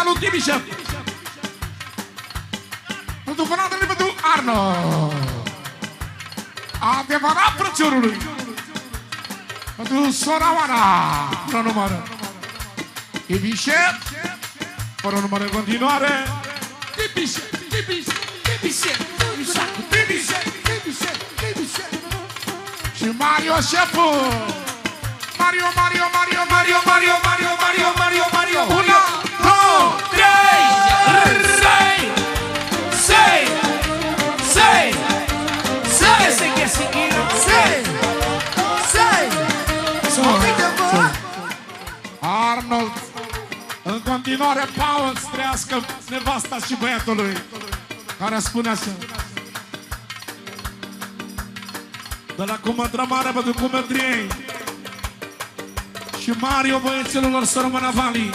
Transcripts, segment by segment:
partea lui Timișor. Pentru fratele pentru Arno. Adevărat frățiorului. Pentru sora Oana. Fără numără. Timișor. Fără numără în continuare. Timișor. Timișor. Timișor. Timișor. Timișor. Timișor. Și Mario șeful. Mario, Mario, Mario, Mario, Mario, Mario, Mario, Mario, Mario. 1, 2, 3, 6. Arnold. În continuare, Paul să trăiască nevasta și băiatului, care spune așa. De la Cumătra Mare pentru Cumătriei. Și Mario, băiețelor, să rămână Vali.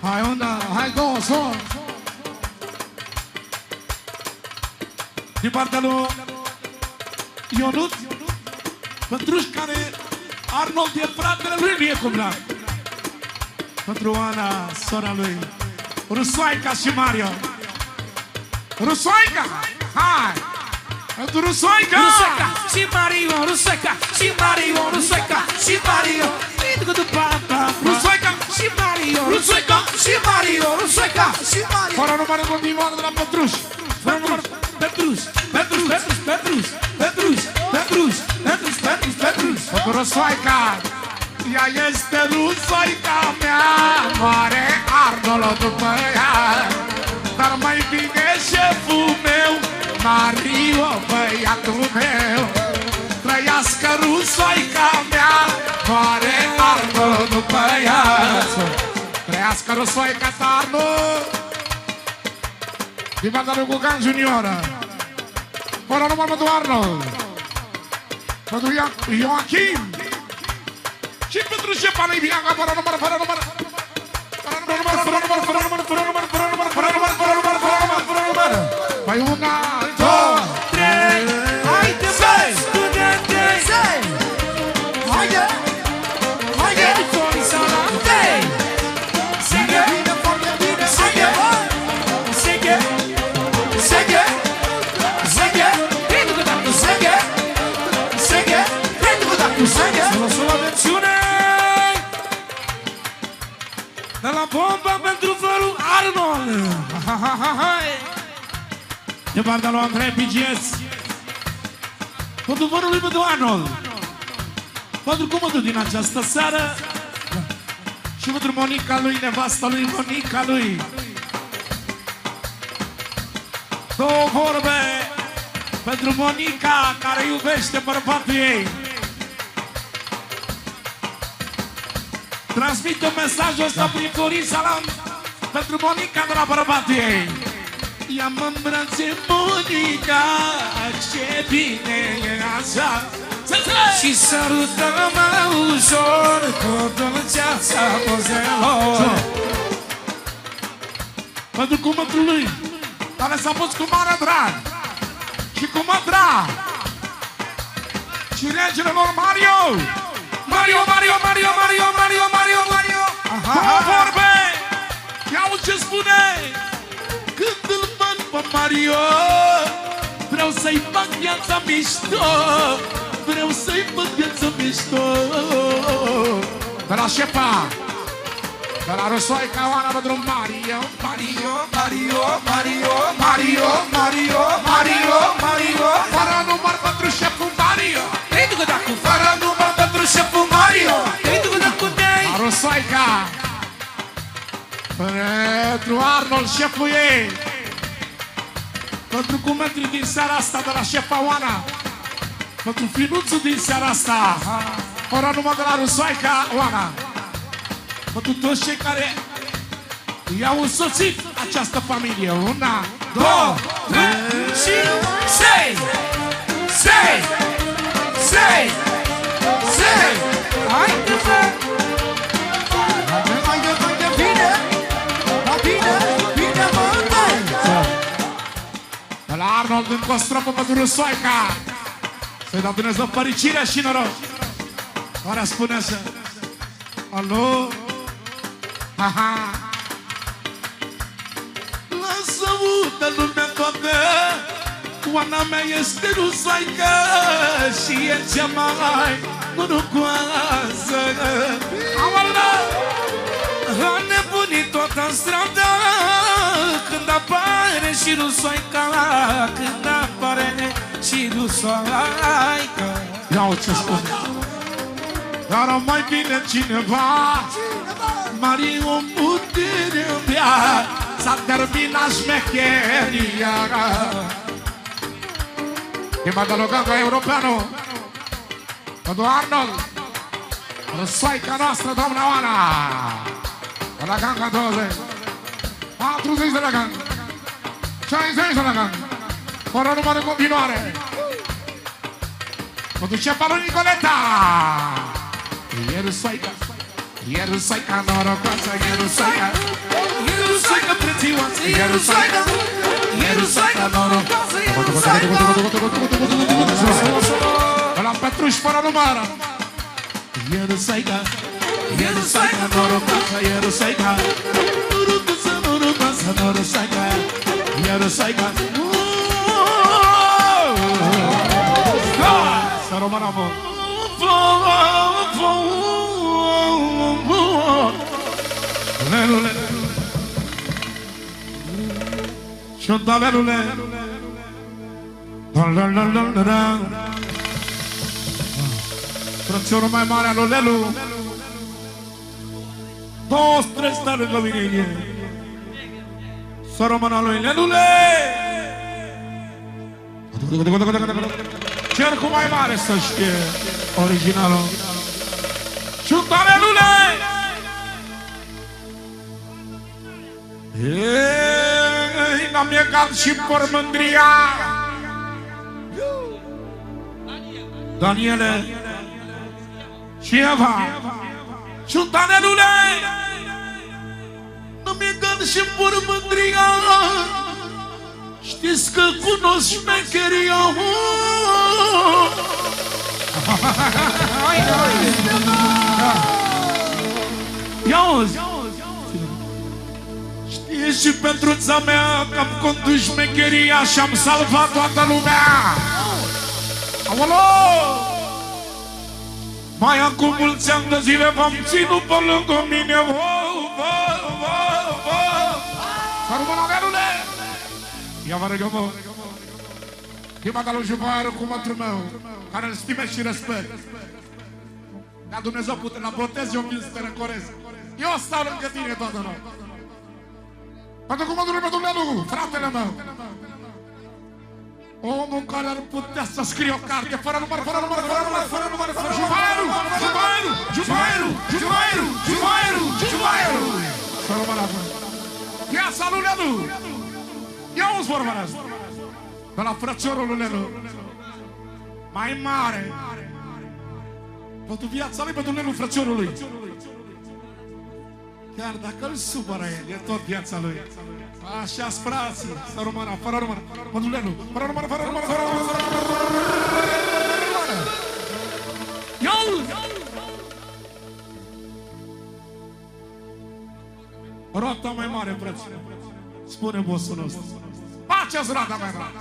Hai, onda, hai, go, son. Din partea lui Ionut, Pătruș, care Arnold e fratele lui, nu e cumnat. Pentru Ana, sora lui. Rusoaica și Mario. Rusoaica, hai. Pentru Rusoaica. Rusoaica și Mario, Rusoaica și Mario, Rusoaica și Mario. Rusoaica și Mario, Rusoaica și Mario, Rusoaica și Mario. fără număr în continuare de la Pătruș. Fără număr, Petruș, Petruș, Petruș, Petruș, Petruș, Petruș, Petruș, Petruș, Petruș. Pentru Rusoaica. Ea este Rusoaica mea. Moare Arnold după ea. Dar mai bine șeful meu, Mario, băiatul meu. Trăiască Rusoaica mea. Moare Arnold după ea. Trăiască Rusoaica ta, Arnold. Din partea lui Gugan Junior. Fără număr pentru Arnold. Pentru Joachim. Și pentru șefa lui Bianca. Fără număr, fără număr. Fără număr, fără număr, fără număr, fără număr, fără număr, fără număr, fără număr, fără număr, fără număr. Mai 1, 2, 3. Haide, băi, studente! Haide! Haide! Haide! Seghe! Seghe! Seghe! Seghe! Seghe! Seghe! Seghe! Seghe! Să lăsăm la mențiune! De la bomba pentru vărul Arnold! De partea lui Andrei Pigeț. Pentru vărul lui pentru Arnold. Pentru comodul din această seară. Și pentru Monica lui, nevasta lui, Monica lui. Două vorbe pentru Monica, care iubește bărbatul ei. Transmit un mesajul ăsta prin Florin Salam pentru Monica de la bărbatul ei. Ia-mă în brațe, Monica, ce bine e așa. Și sărută-mă ușor cu dulceața pozelor. Pentru cumătul lui, care s-a pus cu mare drag și cu mă drag. Și regele lor Mario. Mario, Mario, Mario, Mario, Mario, Mario, Mario. Două vorbe. Ia-uzi ce spune. Când îl văd pe Mario, vreau să-i fac viața mișto. Vreau să-i fac viața mișto. De la șefa, de la Rusoaica Oana pentru Mario. Mario, Mario, Mario, Mario, Mario, Mario, Mario. Fără număr pentru șeful Mario. Fără număr pentru șeful Mario. La Rusoaica. Pentru Arnold, șeful ei. Pentru cumetrii din seara asta de la șefa Oana. Pentru finuțul din seara asta. Fără număr de la Rusoaica Oana. Pentru toți cei care i-au însoțit această familie. 1, 2, 3 Și sei! Sei! Sei! Sei! Haide, bă! Haide, bine! Bine, bine, mă, de la Arnold în Costrofă pentru Rusoaica. Să-i dau Dumnezeu fericire și noroc. Oare spune așa. Alo? Aha. toată lumea toată, Oana mea este rusaică și e cea mai norocoasă. A nebunit tot în stradă când apare și rusoaica, când apare și rusoaica. Iau ce spune. Dar mai bine cineva mari o putere mea, s-a terminat șmecheria. E Madaloganga europeană, Domnul Arnold, răsoaica noastră, doamna Oana. La ganga 20, 40 de la gang, 60 de la gang, fără număr în continuare. O duce pe lui Nicoleta. E rusaica norocoasă, e rusaica prețioasă, e rusaica norocoasă, e rusaica. Ăla Petruș fără număr. E rusaica norocoasă, e rusaica. Norocoasă, e rusaica. Să rămână bun. Lelule Șunta lelule Frățiorul mai mare al lui Lelu, 2-3 stai lângă mine. Să rămână lui Lelule. Cercul mai mare să știe originalul. Șunta Lelule. Ei, n-am iegat și por mândria. Daniele și Eva. Șunta Lelule. N-am iegat și por mândria. Știți că cunosc șmecheria. Ia-uzi. Știți și Petruța mea că am condus șmecheria și am salvat toată lumea. Aolo! Mai acum mulți ani de zile v-am ținut pe lângă mine. Să rămână Lelule! Ia vă răgămă. Chima ca lui Juvaru cu mătrul meu, care îl stime și respect. Dar Dumnezeu pute, la botez eu vin să te răcoresc. Eu stau lângă tine toată noaptea. Pentru cum mă duc pe Lelu, fratele meu. Omul care ar putea să scrie o carte fără număr, fără număr, fără număr, fără număr, fără Juvaru, Juvaru, Juvaru, Juvaru, Juvaru, Juvaru. Să rămână acum. Viața lui Lelu. Ia uzi vorba asta. De la frățiorul lui Lelu. Mai mare. Pentru viața lui, pentru Lelu, frățiorul lui. Chiar dacă îl supără el, e tot viața lui. Așa-s frații, să rămână, fără număr, pentru Lelu, fără număr, fără număr, fără număr, fără număr. Ia-uzi! Roata mai mare, frățile. Spune bossul nostru. Faceți roata mai mare.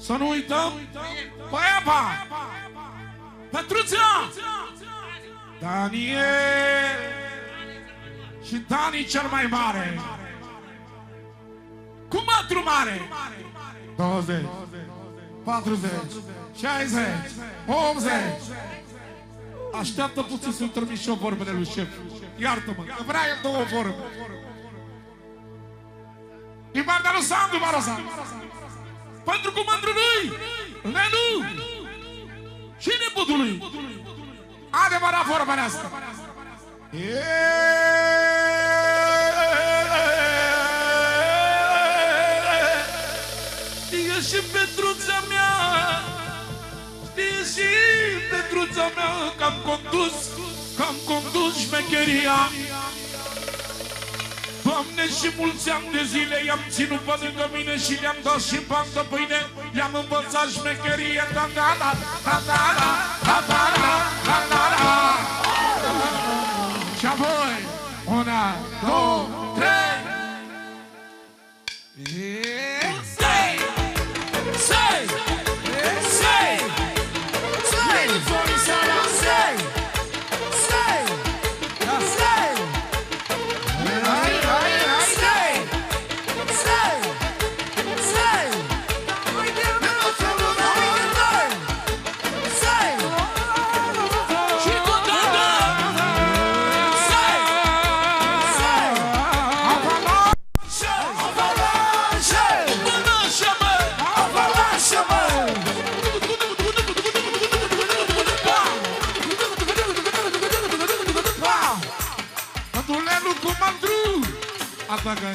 Să nu uităm pe Eva, Petruța, Daniel și Dani cel mai mare. Cu mătru mare. 20, 40, 60, 80. Așteaptă puțin să-mi termin și eu vorbele lui șef. Iartă-mă, că vrea el 2 vorbe. Din partea lui Sandu Barosa. Pentru comandul lui Lelu și nepotul lui. Adevărat vorba asta. Știe și Petruța mea, știe și Petruța mea că am condus șmecheria. Doamne, și mulți ani de zile i-am ținut pe lângă mine și le-am dat și bani de pâine. Le-am învățat șmecherie. Și apoi 1, 2, 3. Asta că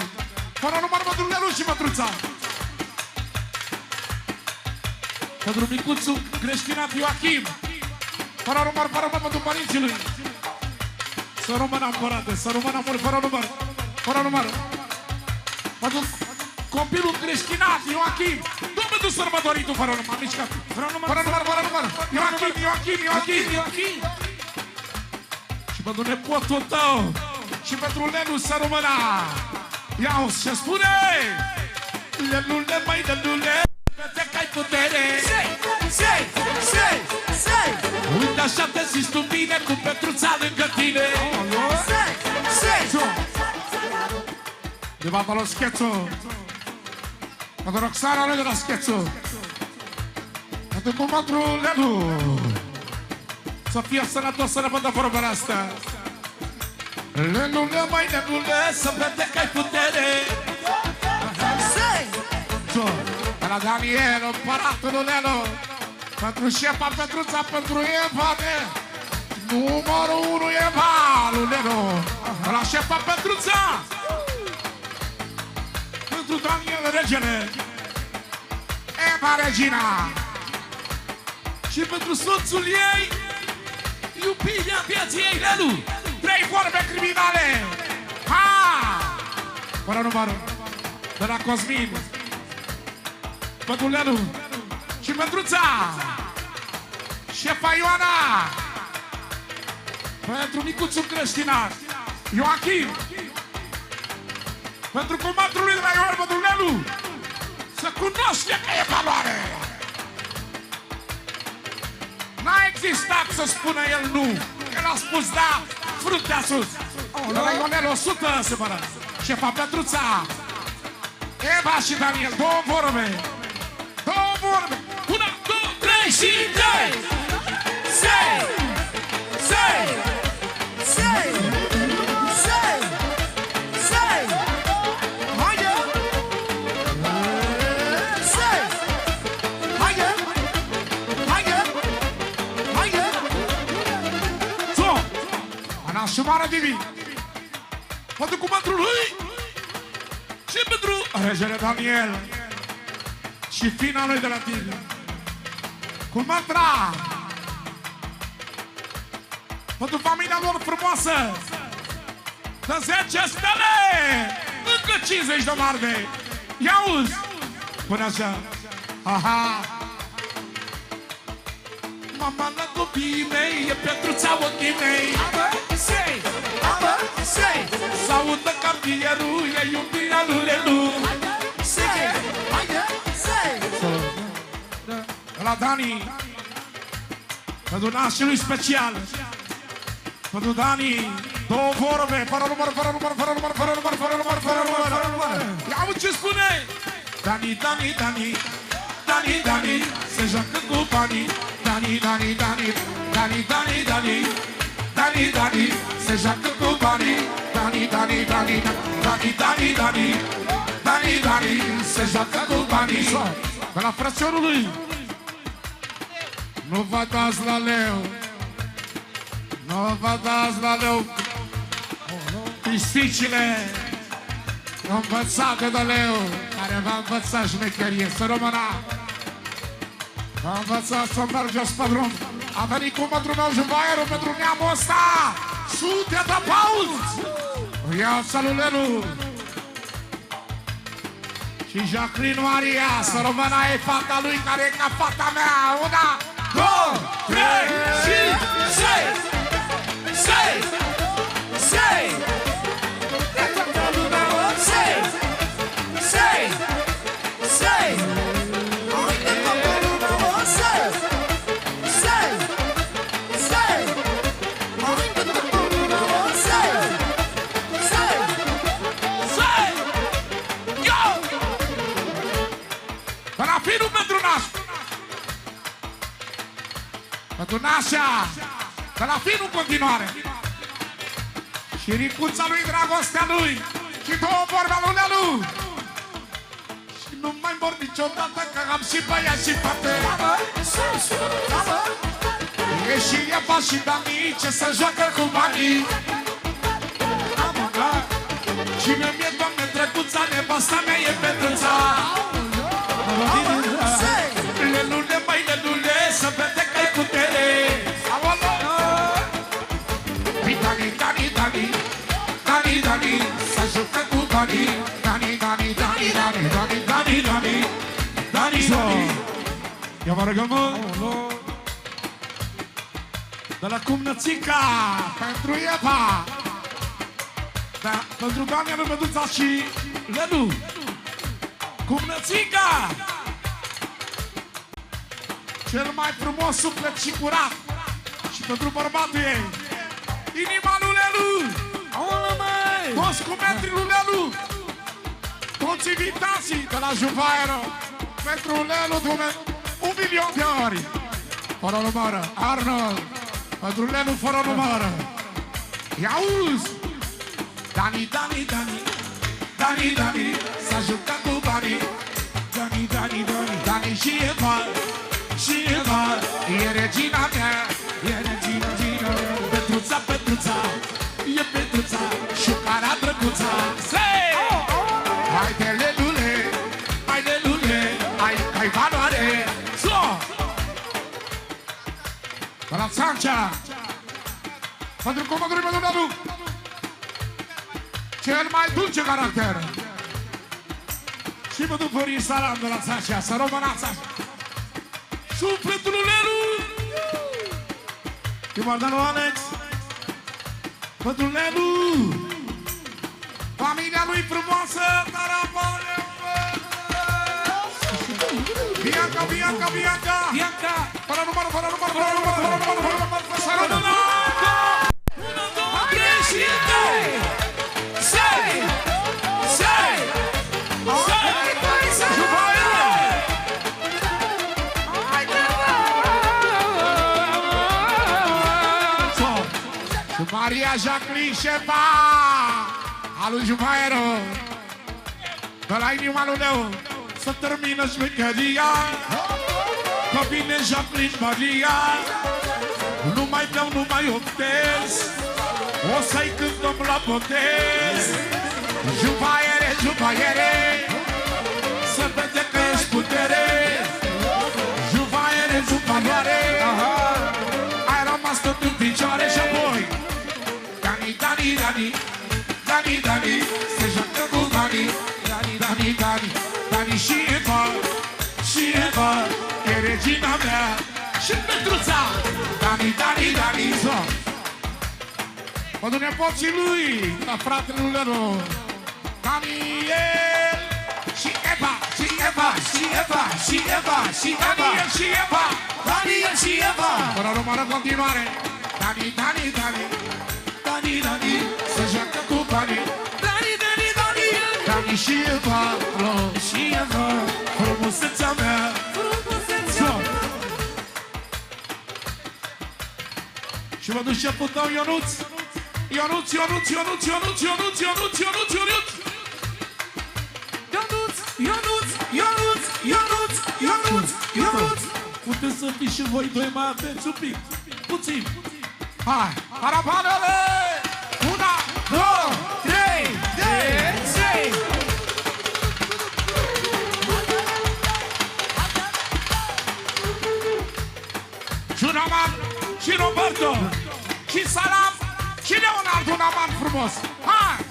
fără număr Mădrulelu și Mătruța. Pentru micuțul creștinat Ioachim. Fără număr pentru părinții lui. Să rămână împărate, să rămână mult, fără număr. Fără număr. Pentru copilul creștinat Ioachim. Nu pentru sărbătoritul fără număr, mișcat. Fără număr, fără număr. Ioachim. Și pentru nepotul tău. Și pentru Lelu să rămână. Ia-o ce spune. Lelule, mai lelule. Vede că ai putere. Sei. Uite așa te zici tu bine cu Petruța lângă tine. De bata lo scherzo. Pentru Roxana lui de la scherzo. Pentru comandul Lelu. Să fie sănătos să ne vădă vorba asta. Lelule, mai lelule, să vede că ai putere. De la Daniel, împăratul Lelu. Pentru șefa Petruța, pentru Evane. Numărul 1 Eva lui Lelu. De la șefa Petruța. Pentru Daniel Regele. Eva Regina. Și pentru soțul ei, iubirea vieții ei, Lelu. 3 vorbe criminale. Ha! Fără numărul. De la Cosmin. Pentru Lelu. Și Petruța. Șefa Ioana. Pentru micuțul creștinat Ioachim. Pentru comandul lui de la Ioan, pentru Lelu. Să cunoaște că e valoare. N-a existat să spună el nu. El a spus da, fruntea sus. De la Ionel 100 se pără. Șefa Petruța. Eva și Daniel, 2 vorbe. 2 vorbe. 1, 2, 3 și 3. Sei. Haide. So, Ana Șumară Divi. Pentru comandul lui. Și pentru Regele Daniel. Și fina lui de la tine. Cu mantra. Pentru familia lor frumoasă. De 10 stele. Încă 50 de marde. Ia-uzi. Până așa. Aha. Mama la copiii mei. E Petruța ochii mei. Sei. S-audă cartierul. E iubirea lui Lelu. La Dani. Pentru nașului special. Pentru Dani. 2 vorbe. Fără număr. Ia-o ce spune. Dani. Se joacă cu banii. Dani. Se joacă cu banii. Dani. Se joacă cu banii. De la frățiorului. Nu vă dați la leu. Nu vă dați la leu. Pisicile învățate de leu, care v-a învățat șmecherie. Să rămână. V-a învățat să mergeți pe drum. A venit cu mătrul meu juvaierul pentru neamul ăsta. Sute de pauzi. Ia-ți lui Lelu. Și Jacqueline Maria. Să rămână e fata lui care e ca fata mea. 1, 2, 3 și 6. De toată lumea o sei. De toată lumea o sei. De toată lumea o sei. Yo! Parafinul pentru naș. Pentru nașa. De la finul în continuare. Și ricuța lui, dragostea lui. Și 2 vorbe lui Lelu. Și nu mai mor niciodată, că am și băiat și fete. E și Eva și Dani, ce să joacă cu banii. Și mie, Doamne, drăguța, nevasta mea e Petruța. Lelule, mai lelule, să vede că-i putere. Dani, Dani, Dani, Dani, Dani, să jucă cu Dani. Dani, Dani, Dani, Dani, Dani, Dani, Dani, Dani, Dani. Ia vă rugăm, mă. De la Cumnățica, Pentru Eva. da, pentru Damian Rămăduța și Lelu. Cumnățica! Cel mai frumos suflet și curat. Și pentru bărbatul ei. Inima lui Lelu. Aolă, măi! Toți cu metrii lui Lelu. Toți invitații de la Juvaero. Pentru Lelu, Dumnezeu, 1 milion de ori. Fără numără. Arnold. Pentru Lelu fără numără. I-auzi? Dani, Dani, Dani. Dani, Dani. S-a jucat cu banii. Dani, Dani, Dani. Dani și Eva. Și Eva. E regina mea. E regina, regina. Petruța, Petruța. E Petruța. Șucara drăguța. Haide, Lelule. Hai, Lelule. Hai valoare. So! De la Sancea. Pentru comandului meu, Dumnezeu. Cel mai dulce caracter. Și pentru Florin Salam de la Sancea. Să românața. Sufletul lui Lelu. Imardanul Alex. Pentru Lelu. Familia lui frumoasă. Bianca, Bianca, Bianca. Bianca! Fără număr, fără număr, fără număr, fără număr, fără număr, să rămână! 1, 2, 3 și 2! Sei! Sei! Sei! Juvaero! Și Maria Jacqueline Șepa a lui Juvaero. De la inima lui Leu să termină șmecheria. Că vine Jacqueline Maria. Nu mai beau, nu mai optez. O să-i cântăm la botez. Juvaiere, juvaiere, să vede că ești putere. Juvaiere, juvaiere, ai rămas tot în picioare. Și apoi Dani, Dani, Dani, Dani, Dani, se joacă cu Dani. Dani, Dani, Dani, Dani și Eva. Și Eva e regina mea. Și Petruța. Dani, Dani, Dani, so. Pentru nepoții lui, la fratele lui Lelu. Daniel și Eva, și Eva, și Eva, și Eva, și Daniel și Eva. Daniel și Eva. Fără numără continuare. Dani, Dani, Dani, Dani, Dani, se joacă cu banii. Dani, Dani, Dani, Dani și Eva, și Eva, frumusețea mea. So. Și mă duc șeful tău, Ionuț. Ionuț, Ionuț, Ionuț, Ionuț, Ionuț, Ionuț, Ionuț, Ionuț. Ionuț, Ionuț, Ionuț, Ionuț, Ionuț, Ionuț. Puteți să fiți și voi doi mai atenți un pic, puțin. Hai, paravanele! 1, 2, 3, 10! Și Naman, și Roberto, și Salam, și Leonardo, un aman frumos. Hai!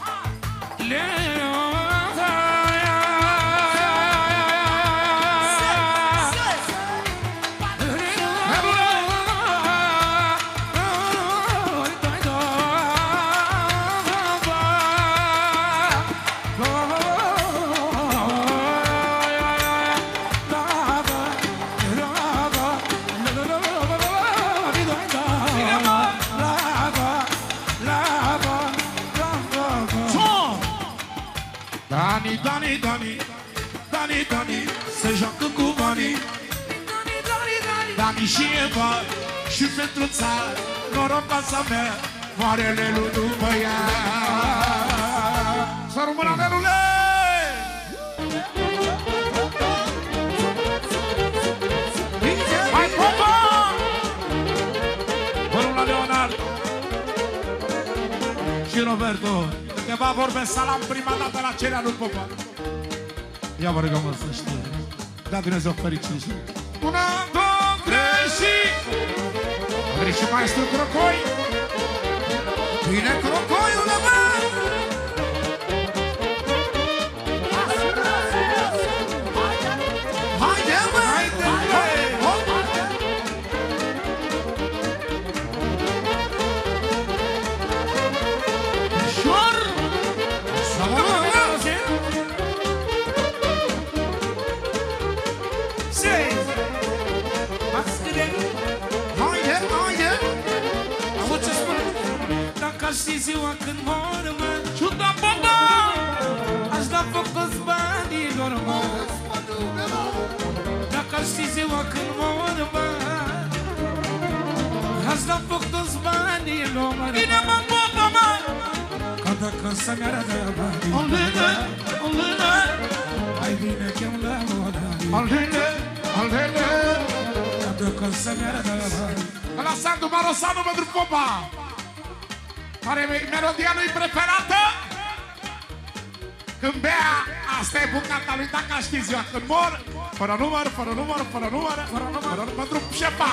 Dani, Dani, Dani, Dani, Dani, se joacă cu banii. Dani, Dani, Dani, Dani și Eva, și Petruța, noroc casa mea, Marele lui după ea. Să rămână, Lelule! Hai, popa! Bărul la Leonard și Roberto. Câteva vorbe în salam prima dată la cerea lui Popa. Ia vă rugăm să știe. Da, Dumnezeu fericit. 1, 2, 3 și... Vrei și maestru Crocoi? Vine Crocoiul, mă! Haide, mă! Haide, mă! Ușor! Să mă lăse! Haide, haide! Auzi ce spune? Dacă aș ști ziua când mor, mă, ciuda Popa, aș da foc toți banilor, mă. Dacă aș ști ziua când mor, mă, aș da foc toți banilor, mă. Bine, mă, Popa, mă! Ca dacă să-mi arată banii, Alene, alene! hai bine chem la modari, Alene, alene! ca dacă să-mi arată banii. La Sandu Marosanu pentru Popa, care e melodia lui preferată. Când bea, asta e bucata lui, dacă știți ziua. Când mor, fără număr, fără număr, fără număr, fără număr, pentru șefa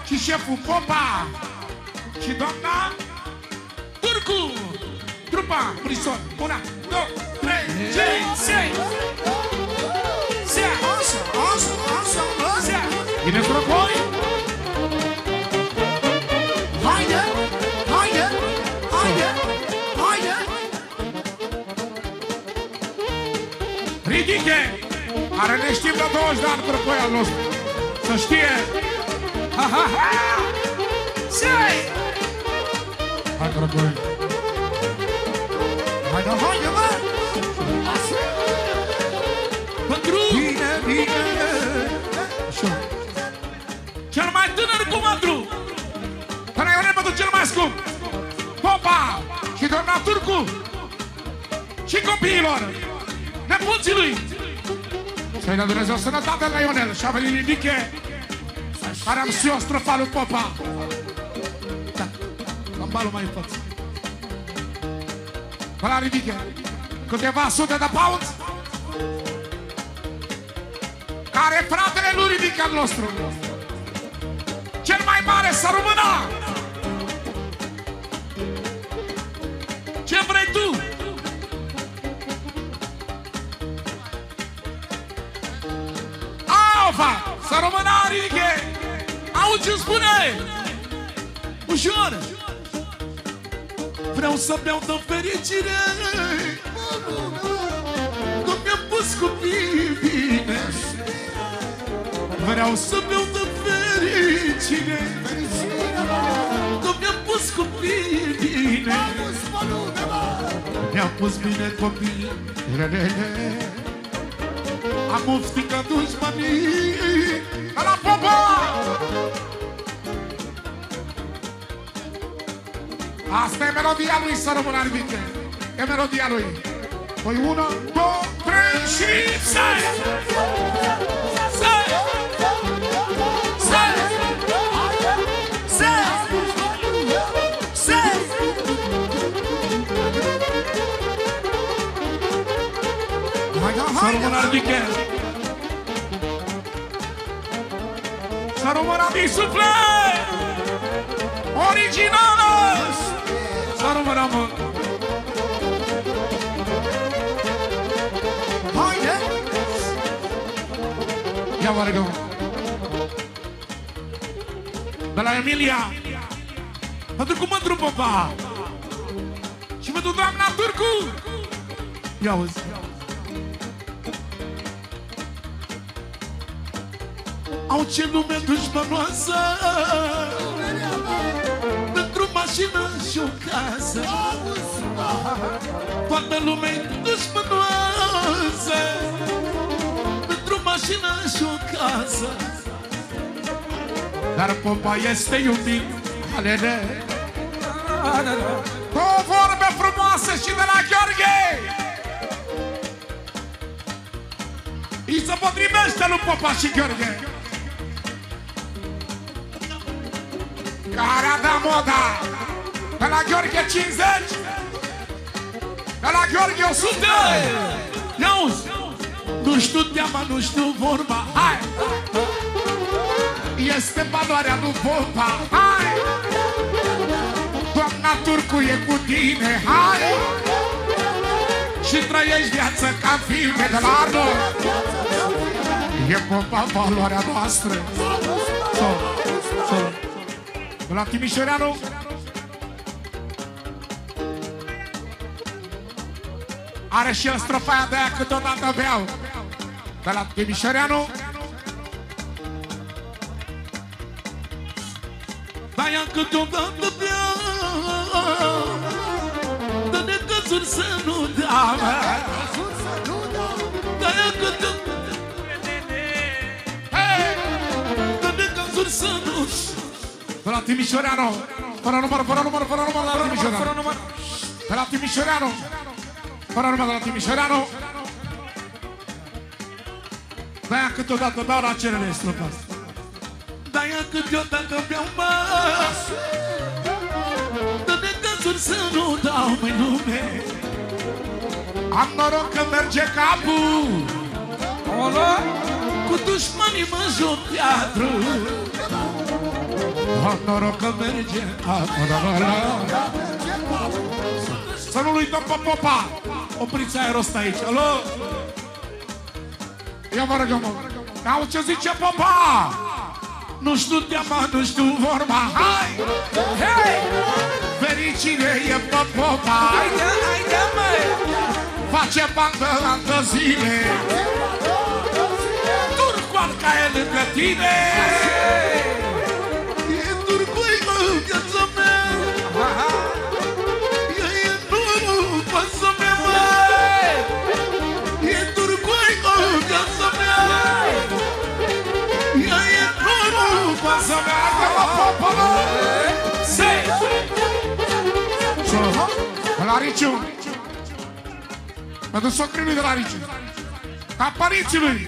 și șeful Popa și doamna Turcu! Trupa Unison. 1, 2, 3, 5, 6. Așa! Vine Crocoi. Haide! Haide! Haide! Haide! Ridiche! Care ne știm de 20 de ani Crocoi al nostru. Să știe! Ha, ha, ha! Sei! Hai Crocoi! Haide, haide, mă! Pentru Bine, bine! Așa. cel mai tânăr cu mândru! Până eu pentru cel mai scump! Popa! Și doamna Turcu! Și copiilor! Nepoții lui! Să-i dă Dumnezeu sănătate la Ionel și a venit Ridiche, care am și eu strofa lui Popa. Da, am balul mai în față. Până la Ridiche, câteva sute de pounds, care e fratele lui Ridiche al nostru. Cel mai mare să rămână! Ce vrei tu? Alfa! Să rămână Ridiche! Auzi ce spune? Ușor! Vreau să beau de fericire, că mi-am pus copii bine. Vreau să beau de fericire, că mi-am pus copii bine. Mi-am pus bine copii. Am ofticat dușmanii. La Popa! Asta e melodia lui, să rămână Ridiche. E melodia lui. Păi 1, 2, 3 și... Sai! Sai! Sai! Sai! Sai! Să rămână Ridiche. Să rămână din suflet. Originală. Să rămână, mă. Haide! Ia vă rugăm. De la Emilia. Pentru cu mândru Popa. Și pentru doamna Turcu. Ia auzi. Au ce lume dușmănoasă, pentru mașină și o casă. Toată lumea-i dușmănoasă, pentru mașină și o casă. Dar Popa este iubit. Alele. Cu vorbe frumoase și de la Gheorghe. Îi se potrivește lui Popa și Gheorghe, care a dat moda de la Gheorghe 50 De la Gheorghe 100. Ia-uzi! Nu știu teama, nu știu vorba. Hai! Este valoarea lui Popa. Hai! Doamna Turcu e cu tine. Hai! Și trăiești viața ca filme de la Arnold. E Popa valoarea noastră. De la Timișoreanu. Are și el strofa aia de aia câteodată beau. De la Timișoreanu. De-aia câteodată beau, dă-ne cățuri să nu dea. De-aia câteodată dă-ne cățuri să nu. De la Timișoreanu. Fără număr, fără număr, fără număr, de la Timișoreanu. De la Timișoreanu. Fără număr, de la Timișoreanu. De-aia câteodată beau la cerere strofa asta. De-aia câteodată beau, mă, dă-ne cățuri să nu dau, măi, lume. Am noroc că merge capul. Olo, cu dușmanii mă joc teatru. Am noroc că merge capul. Să nu-l uităm pe Popa. Opriți aerul ăsta aici, alo? Ia vă rog, eu mă. Auzi ce zice Popa? Nu știu teama, nu știu vorba. Hai! Hei! Fericire e pe Popa. Haide, haide, măi! Face bandă altă zile. Turcoan ca e lângă tine. E turcoi în viața mea. E nu pasă mea, măi. E turcoi în viața mea. E nu pasă mea. De la Popa, măi! De la Riciu. Pentru socrinul de la Riciu. Ca părinții lui.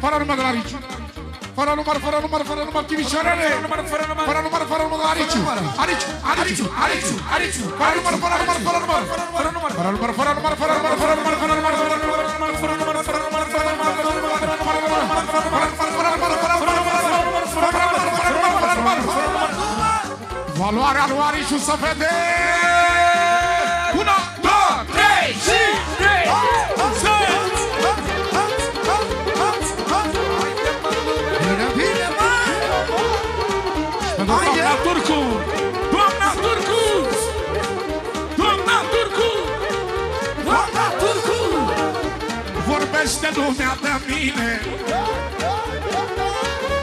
Fără număr de la Riciu. Fără număr, fără număr, fără număr, Timișoarele. Fără număr, fără număr de la Riciu. Ariciu, Ariciu, Ariciu, Ariciu. Fără număr, fără număr, fără număr. Fără număr, fără număr, fără număr, fără număr, fără număr, fără număr, fără număr, fără număr, fără număr, fără număr, valoarea lui Ariciu să vede. 1, 2, 3 și 3. Bine, bine, măi! Doamna Turcu! Doamna Turcu! Doamna Turcu! Doamna Turcu! Vorbește lumea de mine,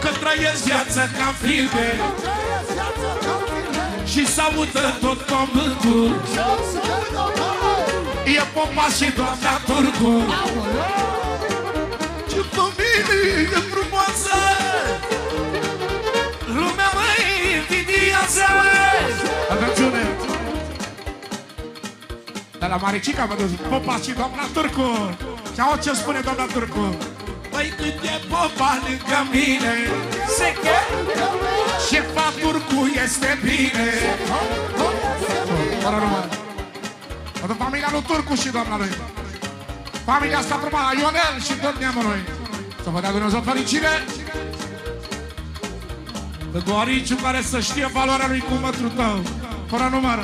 Că trăiesc viața ca filme și s-audă tot pământul. e Popa și doamna Turcu. Ce familie frumoasă! Lumea măi invidiază! Atențiune! De la Maricica mă duc, Popa și doamna Turcu. Și au ce spune doamna Turcu? Păi cât e Popa lângă mine, se că Șefa Turcu este bine. Fără număr. Pentru familia lui Turcu și doamna lui. Familia asta frumoasă, Ionel și tot neamul lui. Să vă dea Dumnezeu fericire. pentru Ariciu care să știe valoarea lui cu mătru tău, Fără număr.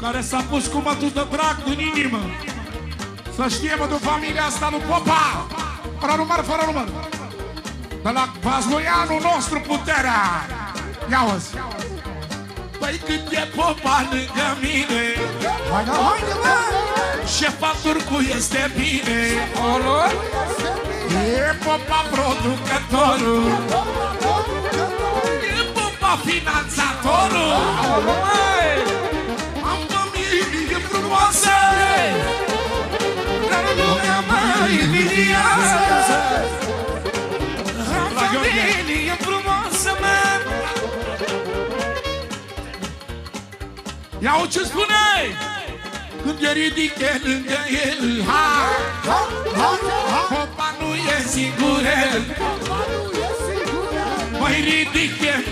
care s-a pus cu mătru de drag în inimă. Să știe mă, de familia asta lui Popa. Fără număr, fără număr. De la Vazloianul nostru puterea. Ia-o-ți. Păi cât e Popa lângă mine, Haide, haide, mă! șefa Turcu este bine. E Popa producătorul. E Popa finanțatorul. Am familie frumoasă, dar lumea mă invidiază. Am familie frumoasă, mă. Ia-o ce spune! Când e ridiche lângă el, Popa nu e singurel. Mai ridiche,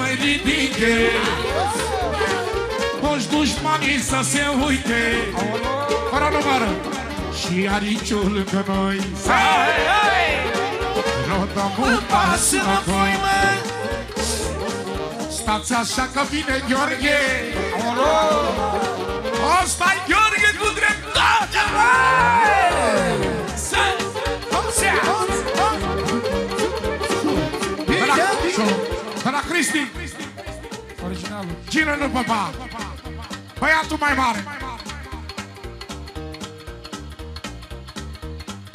toți dușmanii să se uite. Fără număr. Și Ariciu lângă noi. Nu dăm un pas înapoi, mă. Stați așa că vine Gheorghe. Ăsta-i Gheorghe cu dreptate. De la Cristi. Originalul. Cine nu papa? Băiatul mai mare.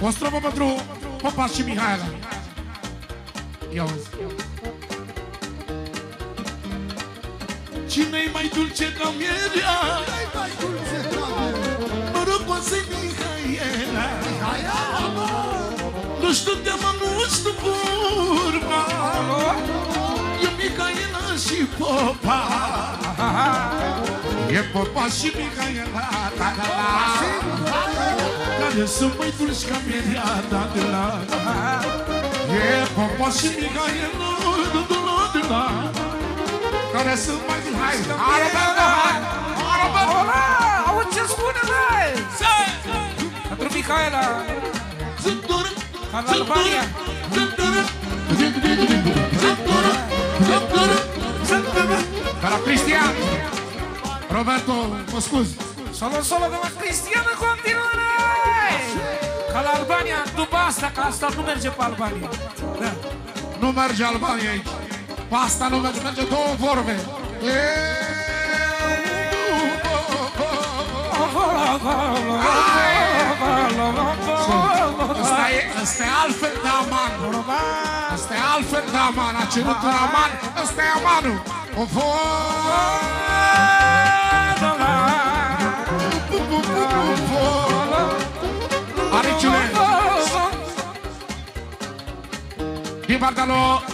O strofă pentru Popa și Mihaela. Ia uzi. Cine-i mai dulce ca mierea? Norocoasă-i Mihaela. Nu știu de-ama, nu știu vorba. E Mihaela și Popa. E Popa și Mihaela. Care sunt mai dulci ca mierea. E Popa și Mihaela. Care sunt mai dulci. Hai, Roberto! Auzi ce spune, băi! Pentru Mihaela. Ca la Albania. De la Cristian. Roberto, mă scuzi. Solo de la Cristian în continuare! Ca la Albania, după asta, că asta nu merge pe Albania. Da. Nu merge Albania aici. Pe asta nu merge, merge două vorbe. Ăsta e altfel de aman. Ăsta e altfel de aman. A cerut un aman. Ăsta e amanul. Ariciule. Din partea lui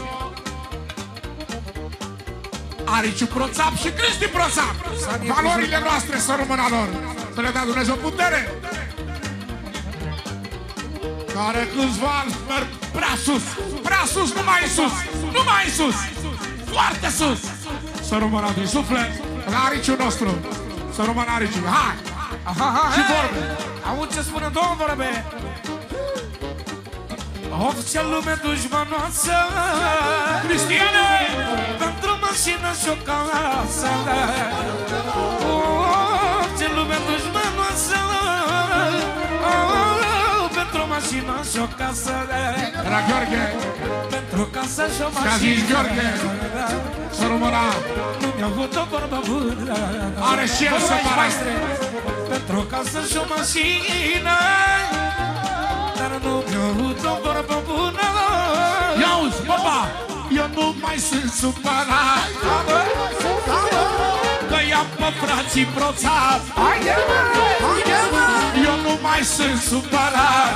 Ariciu Proțap și Cristi Proțap. Valorile noastre să rămână lor. Să le dea Dumnezeu putere. Care câțiva merg prea sus. Prea sus, numai în sus. Numai în sus. Foarte sus. Să rămână din suflet la Ariciu nostru. Să rămână Ariciu. Hai! Și vorbe. Auzi ce spune două vorbe. Orice lume dușmanoasă, Cristiane! pentru mașină și o casă. Orice lume dușmanoasă, pentru mașină și o casă. De la Gheorghe. Pentru casă și o mașină. Și-a zis Gheorghe. Să rămână. Nu mi-a avut o vorbă bună. Are și el să pară. Pentru casă și o mașină, dar nu mi-a avut o vorbă bună. Ia-uzi, papa, eu nu mai sunt supărat că i-am pe frații Proțap. Eu nu mai sunt supărat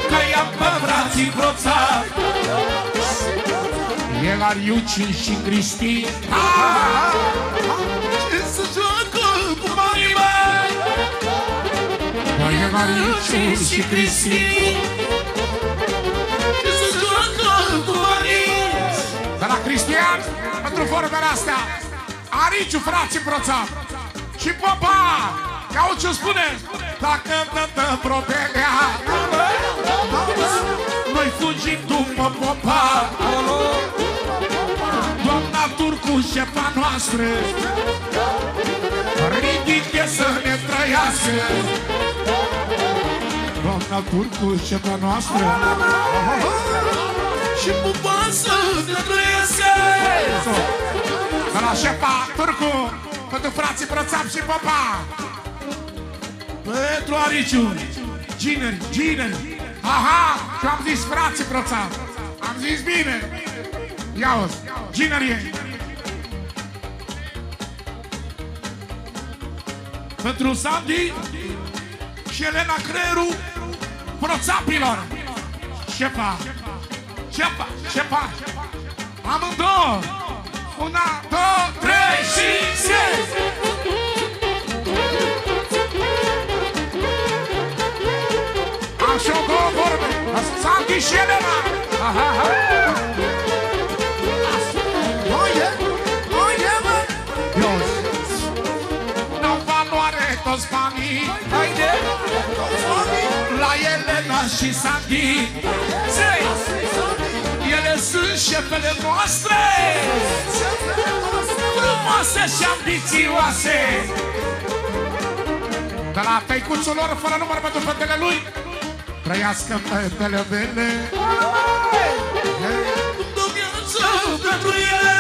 că i-am pe frații Proțap. El Ariuci și Cristi ce să joacă cu manii mei. El Ariuci și Cristi ce să joacă cu manii. De la Cristian, pentru vorbele astea, Ariciu, frații Proțap și Popa. Iau ce spune. Dacă dă propelea, noi fugim după Popa. Doamna Turcu, șefa noastră, ridiche să ne trăiască. Doamna Turcu, șefa noastră, și Popa să ne trăiască. De la șefa Turcu, pentru frații Proțap și Popa. Pentru Ariciu, gineri. Aha, și am zis frații Proțap. Am zis bine. Ia-o-ți, ginerie. Pentru Sandy și Elena Creieru Proțapilor. Șefa. Amândouă. 1, 2, 3 și 10. Am și-o două vorbe. Sandy și Elena. Oie, mă. toți banii. Haide! La Elena și Sandy. Ele sunt șefele noastre, frumoase și ambițioase. De la tăicuțul lor, fără număr pentru fetele lui. Trăiască fetele mele, dă viață pentru ele.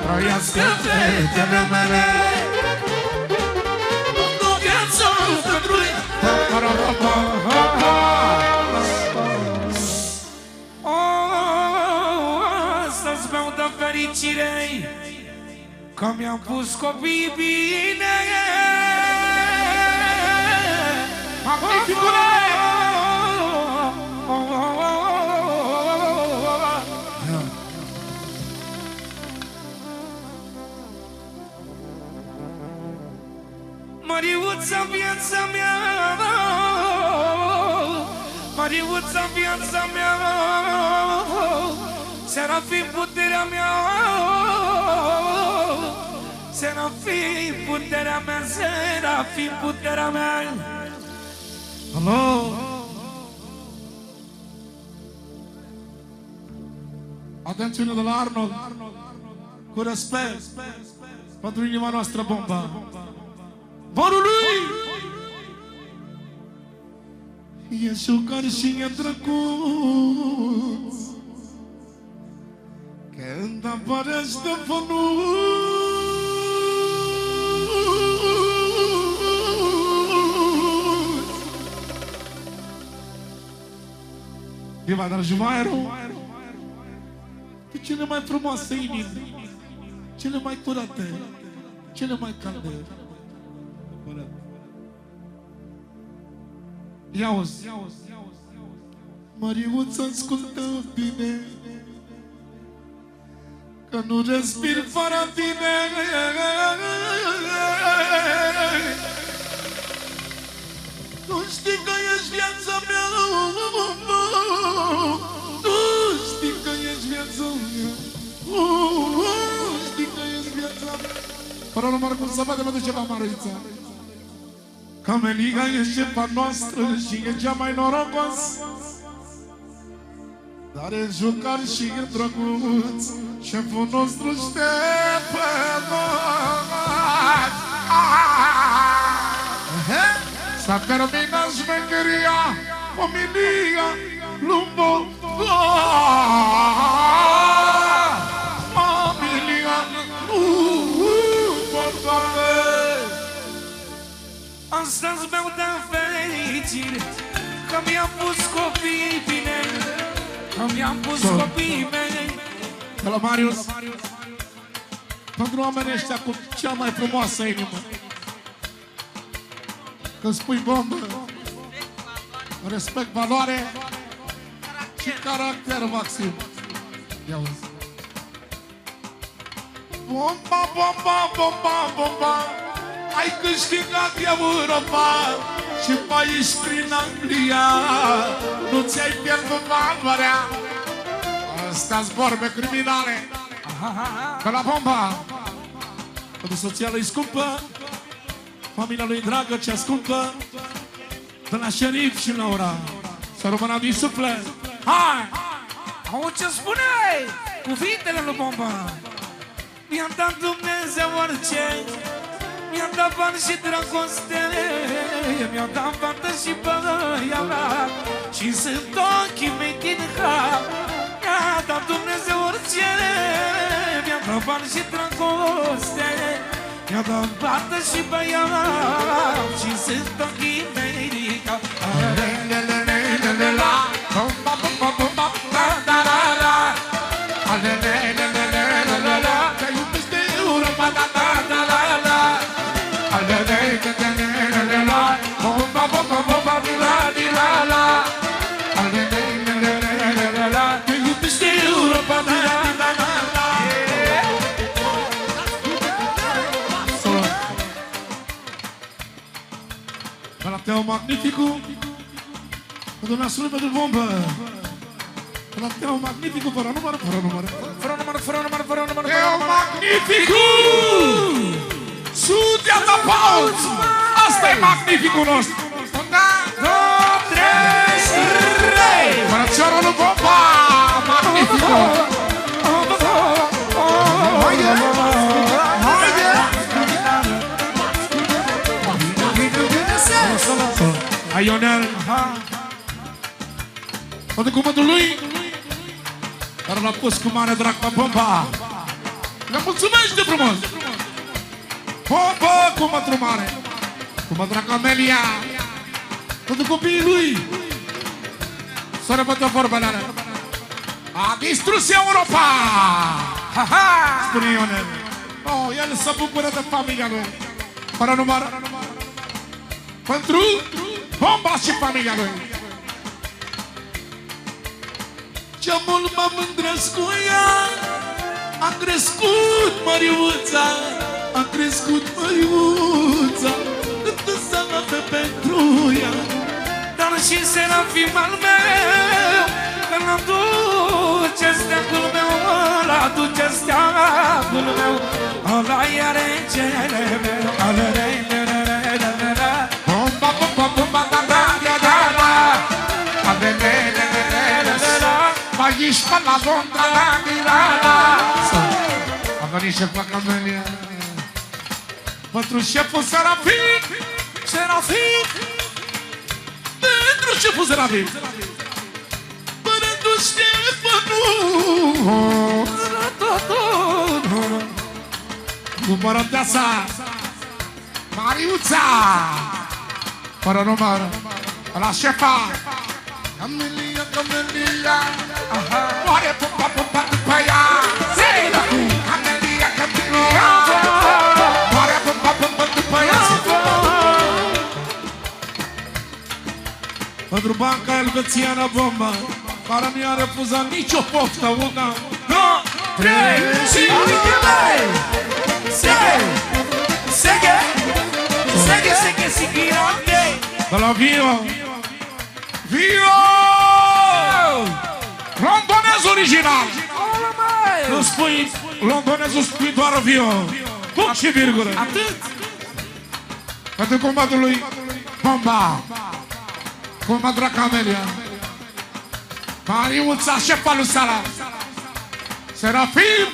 trăiască fetele mele, Dă viață pentru ele. Să-ți beau de fericire că mi-am pus copiii bine. Magnificule! Mariuța, viața mea, Mariuța, viața mea, Serafim, puterea mea, Serafim, puterea mea, Serafim, puterea mea. Alo! Atențiune de la Arnold, cu respect pentru inima noastră bomba. Vorul lui e șucar și e drăguț, când apare Ștefănuț. Viva Drăjumaierul, pe cele mai frumoase inimi, cele mai curate, cele mai calde. Ia-uzi, Măriuță, ascultă bine, că nu respir fără tine. Tu știi că ești viața mea, tu știi că ești viața mea, tu știi că ești viața mea. Fără număr cum să vede, mă duce la Măriuță. Camelica e șefa noastră și e cea mai norocos, dar e jucar și e drăguț, șeful nostru Ștefănuț. S-a terminat șmecheria, familia, lumbo, familia, Astăzi beau de fericire că mi-am pus copiii bine, că mi-am pus copiii mei. De la Marius, pentru oamenii ăștia cu cea mai frumoasă inimă, când spui bombă, respect, valoare și caracter maxim. Ia uzi. Bomba, bomba, bomba, bomba, ai câștigat Europa și pe aici prin Anglia nu ți-ai pierdut valoarea. Astea-s vorbe criminale. Că la bomba, pentru soția lui scumpă, familia lui dragă cea scumpă, de la șerif și Laura, să rămână din suflet. Hai! Auzi ce spuneai? Cuvintele lui Bomba. Mi-a dat Dumnezeu orice, mi-a dat bani și dragoste, mi-a dat fată și băiat, și sunt ochii mei din har. Mi-a dat Dumnezeu orice, mi-a dat bani și dragoste, mi-a dat fată și băiat, și sunt ochii mei din har. Te iubește Europa, da, da, da, la, la. Bomba, bomba, bomba, di la, di la, la. Te iubește Europa, da, da, da, la. De la Teo Magnificu, pentru nasul pentru bombă. De la Teo Magnificu, fără număr, fără număr. Fără număr, fără număr, fără număr. Teo Magnificu! Sud viața pauz! Asta e magnificul nostru! Da, două, trei! Frățiorul lui Bomba! Magnificul! Haide! Haide! Hai, Ionel! Poate cuvântul lui, dar l-a pus cu mare drag pe Bomba. Le mulțumește frumos! Bomba cu mătru mare, cu mătru Camelia, toți copiii lui. Să repete vorbele alea. A distrus Europa! Spune Ionel. Oh, el se bucură de familia lui. Fără număr. Pentru Bomba și familia lui. Ce mult mă mândresc cu ea. A crescut Măriuța, a crescut Măriuța, cât sănătate pentru ea. Dar și Serafim al meu, când aduce steagul meu, ăla aduce steagul meu, ăla e regele meu, ăla regele meu. Bomba, bomba, bomba, da, da, da, da, da. Aici pe la Londra, la Milana. A venit șeful Camelia. Pentru șeful Serafim. Serafim. Pentru șeful Serafim. Pentru Ștefănu. Cu mărăteasa Mariuța. Fără număr. La șefa Camelia, Camelia. Moare pupa, pupa după ea. Camelia, Camelia. Moare pupa, pupa după ea. Pentru banca elvețiană Bomba, care nu i-a refuzat nicio poftă. Una, două, trei și de la Vio. Vio! Londonez original! Nu spui londonezul, spui doar Vio. Punct și virgură. Atât! Pentru combatul lui Bomba. Combatul Camelia. Mariuța, șefa lui Sala. Serafim.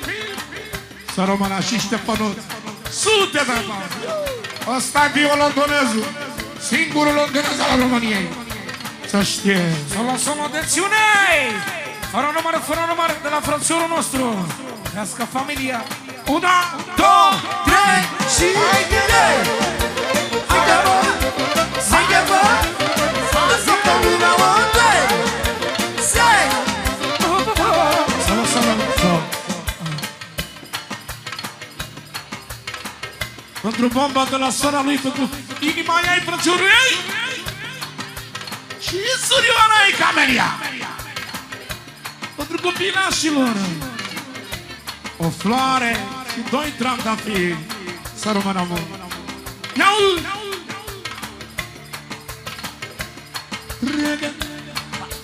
Să rămână și Ștefănuț. Sute de bani. Ăsta-i Vio londonezul. Singurul londonez al României. Să știe. Să lăsăm o dețiune! Fără număr de la frățiorul nostru. Crească familia. Una, două, trei și haide! Haide, bă! Haide, bă! Să pămâna unde? Sei! Să lăsăm. Pentru Bomba de la sora lui, pentru inima ei, frățiorul ei și surioara ei, Camelia. Pentru copilașilor o floare și doi trandafiri. Să rămână mult. Ia-ul! Trăgă,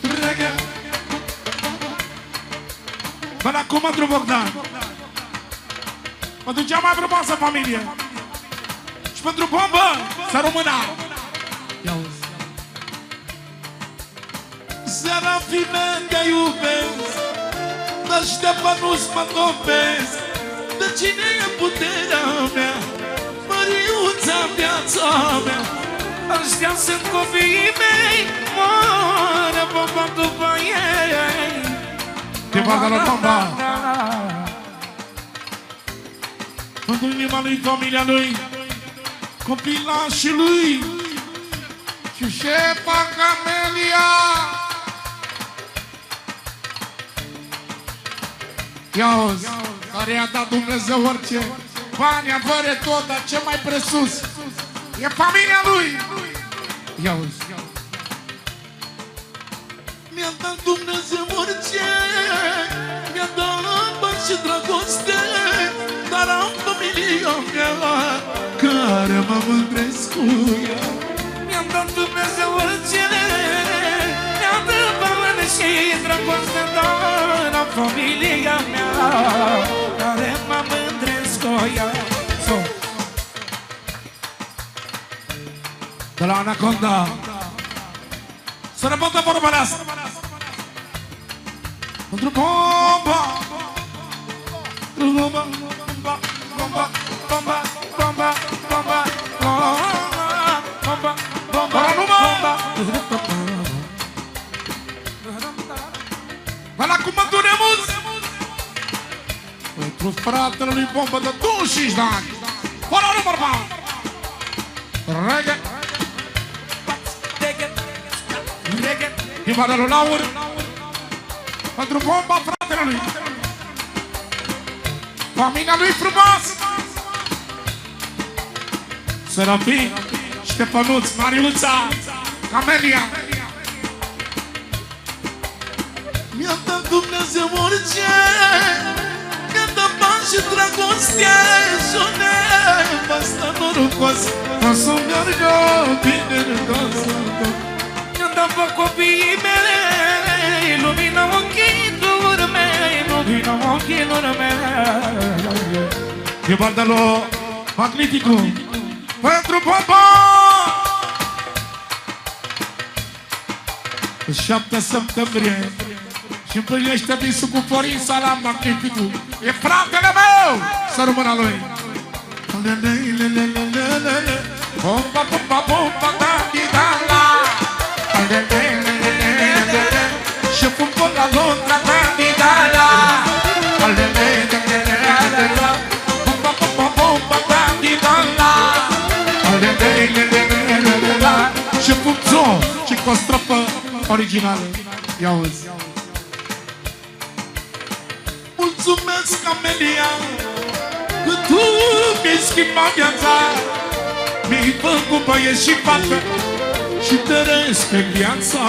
trăgă. Până acum, pentru Bogdan. Pentru cea mai frumoasă familie. Și pentru Bombă, să rămână. Ia-ul! Serafime, te iubesc, dar Ștefănuț mă topesc. De cine e puterea mea? Măriuța, viața mea. Ăștia sunt copiii mei, moare Bomba după ei. Te vadă la Bomba. Pentru inima lui, familia lui, copilașii lui și șefa Camelia. Ia-uzi, care i-a dat Dumnezeu orice, bani, avere, tot, dar ce mai presus e familia lui. Ia-uzi, mi-a dat Dumnezeu orice, mi-a dat bani și dragoste, dar am familia mea care mă mândresc cu ea. Mi-a dat Dumnezeu orice, mi-a dat bani și dragoste, dar am familia mea care mă mândresc cu ea. De la Anaconda. Să ne poată vorbărească. Pentru bomba. Bomba, bomba, bomba, bomba, bomba, bomba, bomba, bomba, Vai lá com o Manturemos. Pentru fratele lui Bomba de 25 de ani. Fără număr, bă! Reggae. Prima de lui Laur. Pentru Bomba, fratele lui. Familia lui frumoasă. Serafin, Ștefănuț, Mariuța, Camelia. Mi-a dat Dumnezeu orice, mi-a dat bani și dragoste și o nevastă norocos. O să meargă bine în casă. Mi-a dat pe copiii mei, lumina ochilor mei, lumina ochilor mei. E Bardalo Magnifico pentru Bomba. 7 septembrie și împlinește visul cu Florin Salam Magnificu. E fratele meu! Să rămână lui! Bomba, bomba, bomba, da-di-da-la. Și fum la Londra, da-di-da-la. Bomba, bomba, bomba, da-di-da-la. Și fum zo și cu o strofă originală. Ia auzi. Mulțumesc, Camelia, că tu mi-ai schimbat viața. Mi-ai făcut băieți și fată și te respect viața.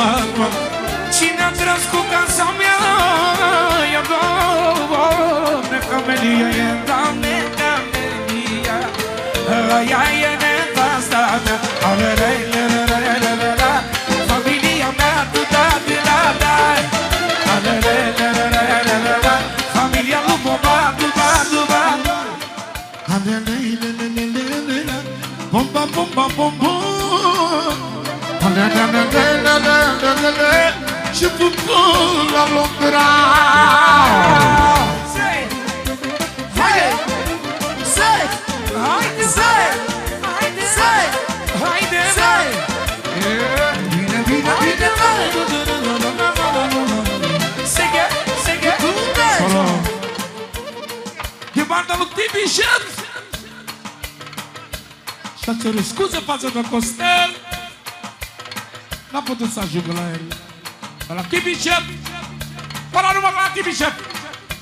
Cine a tras cu casa mea? E Doamne, Camelia, e Doamne, Camelia. Aia e nevasta mea. Familia mea, tu da-di-la-da. Familia lui Bomba, duba. Bomba, bomba, bomba. Și făcut la Londra. Haide! E banda lui Tibi Șef. Și-a cerut scuze față de Costel. N-a putut să ajungă la el. La Tibi Șef. Fără număr la Tibi Șef.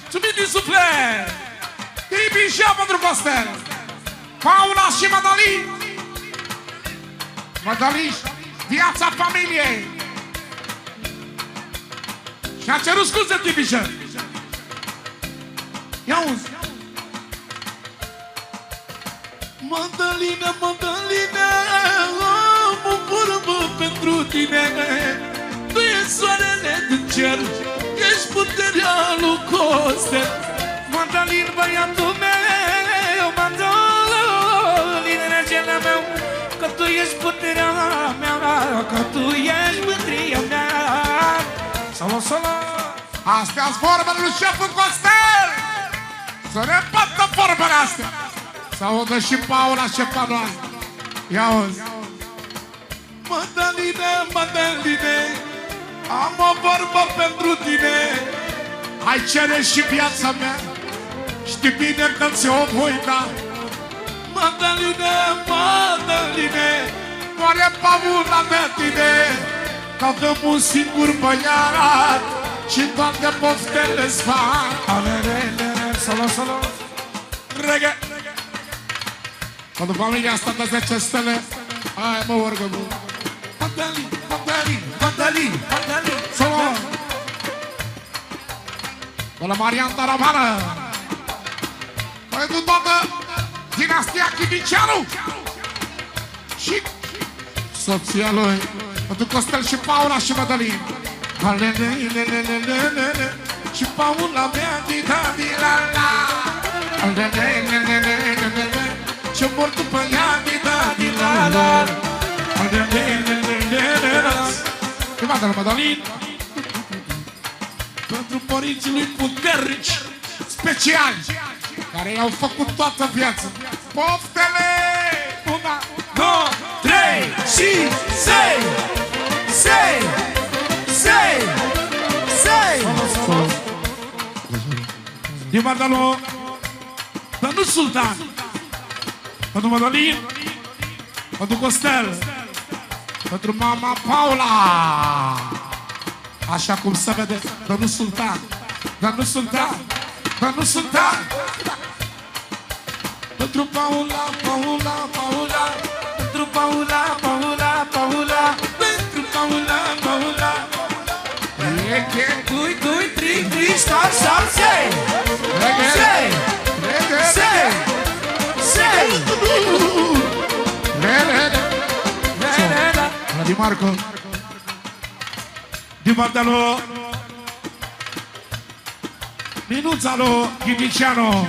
Țumit din suflet. Tibi Șef pentru Costel. Paula și Madalin. Madalin, viața familiei. Și-a cerut scuze Tibi Șef. Ia uzi. Madalina, Madalina, am o vorbă pentru tine. Tu ești soarele din cer, ești puterea lui Costel. Madalin, băiatul meu, Madalin, regele meu, că tu ești puterea mea, că tu ești mândria mea. Solo, solo. Astea-s vorbele lui șeful Costel. Să repată vorbele astea. S-audă și Paula, șefa noastră. Ia auzi. Mădăline, Mădăline, am o vorbă pentru tine. Ai cere și viața mea, știi bine că ți-o voi da. Mădăline, Mădăline, moare Paula de tine, că avem un singur băiat și toate poftele-ți fac. Solo, solo. Reggae. Quando familia asta de 10 stele, ai mă urcă bă. Madalin, Madalin, Madalin, Madalin. Solo. De la Marian Taravană. Pentru toată dinastia Chibicianu. Și soția lui. Pentru Costel și Paula și Madalin. Și Paula mea di-da-di-la-la. Ce mor după ea di-da-di-la-la. Prima de la Madalin. Pentru părinții lui puternici speciali care i-au făcut toată viața. Poftele! 1, 2, 3 și sei! Sei! Sei! Sei! Din Madalo, pentru Sultan, pentru Madalin, pentru Costel, pentru mama Paula. Așa cum se vede, domnul Sultan, domnul Sultan, domnul Sultan. Pentru Paula, Paula, Paula, pentru Paula, Paula, Paula, pentru Paula, Paula. Doi, doi, trei, trei, start, start, sei! Sei! Sei! Sei! Di Marco, Di Bardalo, Minuța lui Ghidiciano,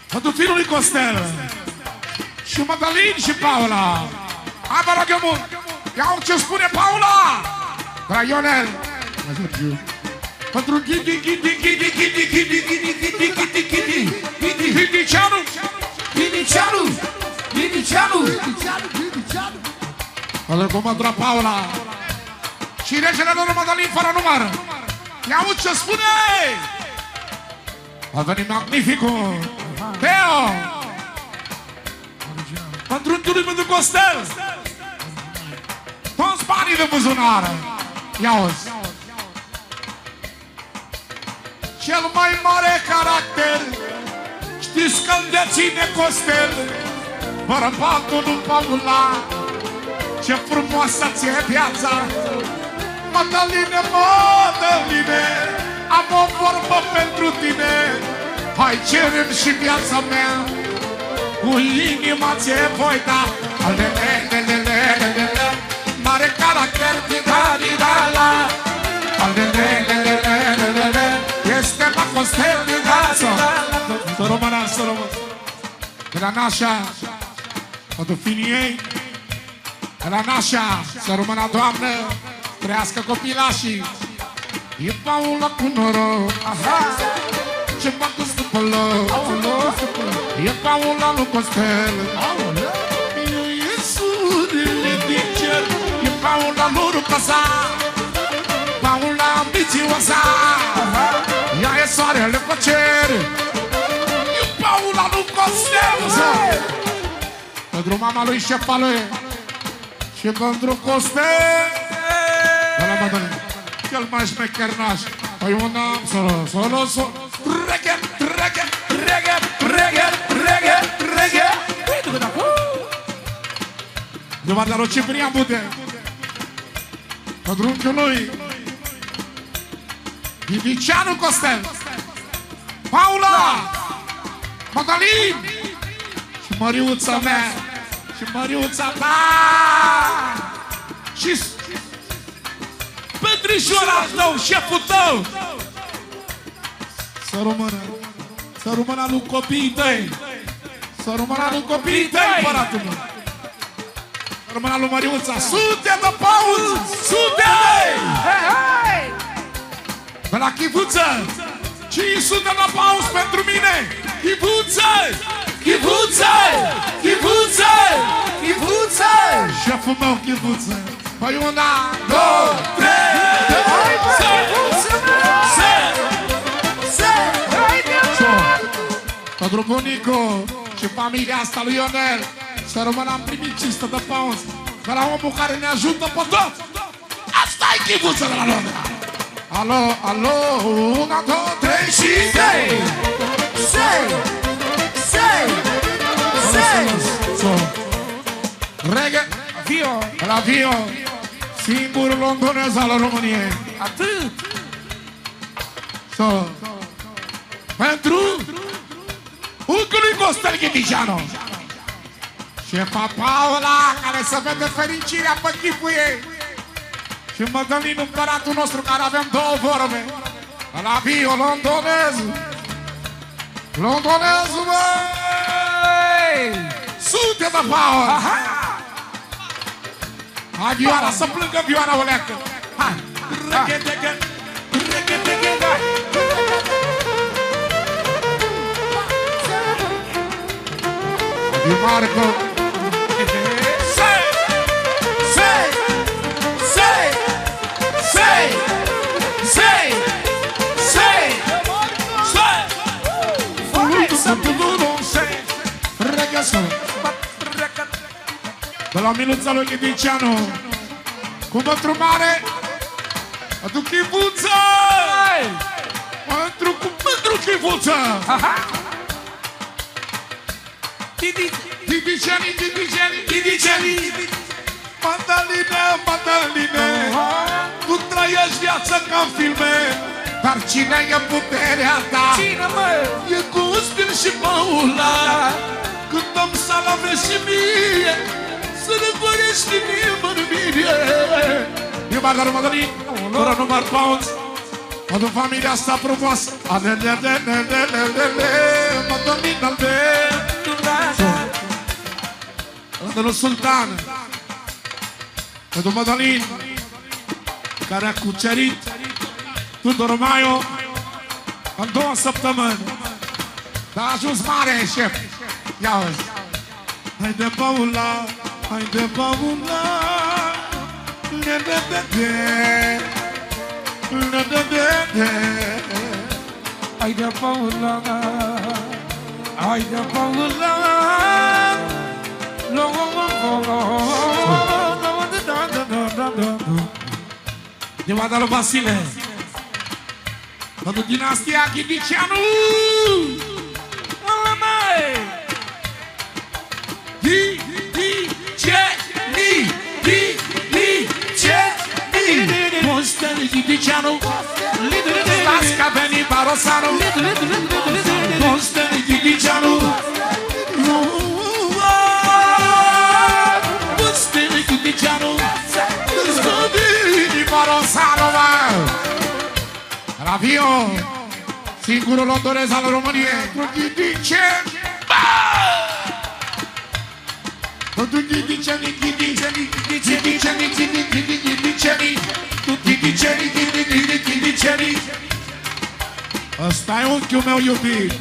pentru fiul lui Costel, și Madalin și Paula. Hai, vă rog eu mult! Iau ce spune Paula! De la Ionel. Pentru Ghidiciano, Alergăm pentru Paula și regele lor Madalin fără număr. Ia-uite ce spune! A venit magnificul Teo pentru întâlnit pentru Costel. Toți banii de buzunar. Ia-uzi. Cel mai mare caracter știți că-l deține Costel. Bărbatul lui Paula. Ce frumoasă ți-e viața, Madaline, Madaline, am o vorbă pentru tine. Hai, cer-mi și viața mea, cu inima ți-e voi da. Mare caracter, di-da-di-da-la. Este la Costel, di-da-di-da-la. Să rămână, să rămână. De la Nașa, pentru finii ei, de la Nașa, să rămână, Doamnă, trăiască copilașii. E Paula cu noroc, ce facă stupălă. E Paula lui Costel, e surele din cer. E Paula lui Rucăsa, Paula ambițioasa. Ea e soarele pe cer. E Paula lui Costel, pentru mama lui Șefale și pentru Costel. De la Madalin, cel mai șmechernaș. Păi un am solo, solo, solo. Reghe, reghe, reghe, reghe, reghe, reghe. De Madalin, Ciprian Bute. Pentru unchiul lui Ghidicianu Costel, Paula, Madalin și Măriuța mea și Măriuța ta și Petrișoara tău, șeful tău. Să rămână lui copiii tăi. Să rămână lui copiii tăi, împăratul meu. Să rămână lui Măriuța. Sute de pauză! Sute! De la Chivuță 500 de pauză pentru mine. Chivuță! Chivuță! Chivuță! Chivuță! Șeful meu, Chivuță. Păi una, două, trei, pentru bunicu și familia asta lui Ionel. Să rămână, am primit 500 de pauză de la omul care ne ajută pe toți. Asta-i Chivuță de la Londra. Alo, alo, una, două, trei și sei! Sei! Sei! Sei! Reghe! Vio! La Vio! Singurul londonez al României! Atât! Pentru unchiul lui Costel Ghidicianu! Șefa Paula, care să vede fericirea pe chipul ei! Și Madalin, împăratul nostru, care avem două vorbe. La Vio, londonezul. Londonezul, băi! Sute de pauză! Hai, Vioara, să plângă Vioara, o leacă. Hai. Adi Marco. De la Miluța lui Ghidicianu cu mătru mare aduc chivuță mătru chivuță Ghidiciani Madaline tu trăiești viața ca-n filme. Dar cine e puterea ta? Cine, mă? E Costel și Paula. Cântăm salave și mie să ne gorești mie mărmire. E Margaru Madalin, fără număr pounds. Adu familia asta frumoasă. Madalin albe Adu Sultan Adu Madalin care a cucerit Tudor Maio în 2 săptămâni. Dar a ajuns mare, șef. Ia uzi. Haide, Paula, haide, Paula. Haide, Paula, haide, Paula. De Madalu Vasile pentru dinastia Ghidicianu. Măla mai Ghidiciani Costel Ghidicianu. Stați ca veni Barosanu. Costel Ghidicianu. Costel Ghidicianu. Barosanu, mă! Ravio, singurul londonez al României. Ghidiciani. Ăsta e unchiul meu iubit.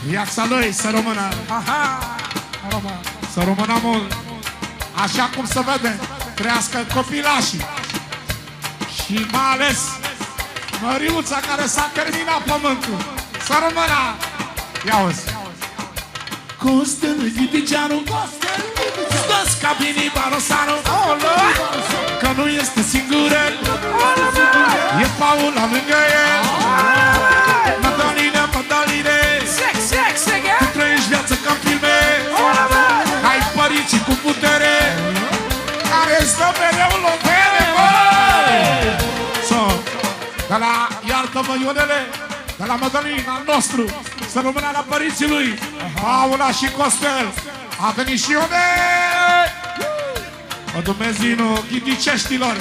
Viața lui să rămână. Să rămână mult. Așa cum se vede, crească copilașii. Și mai ales Măriuța care s-a terminat pământul. Să rămână. Ia uzi. Costel Ghidicianu. Stați ca Bini Barosanu. Că nu este singurel. E Paula lângă el. Madaline tu trăiești viața ca-n filme. Ai păricii cu putere care stă mereu lovele, băi! De la iartă-mă Ionele, de la Madaline al nostru, să rămână la părinții lui Paula și Costel. A venit și Ionel! O Dumnezinu ghidiceștilor.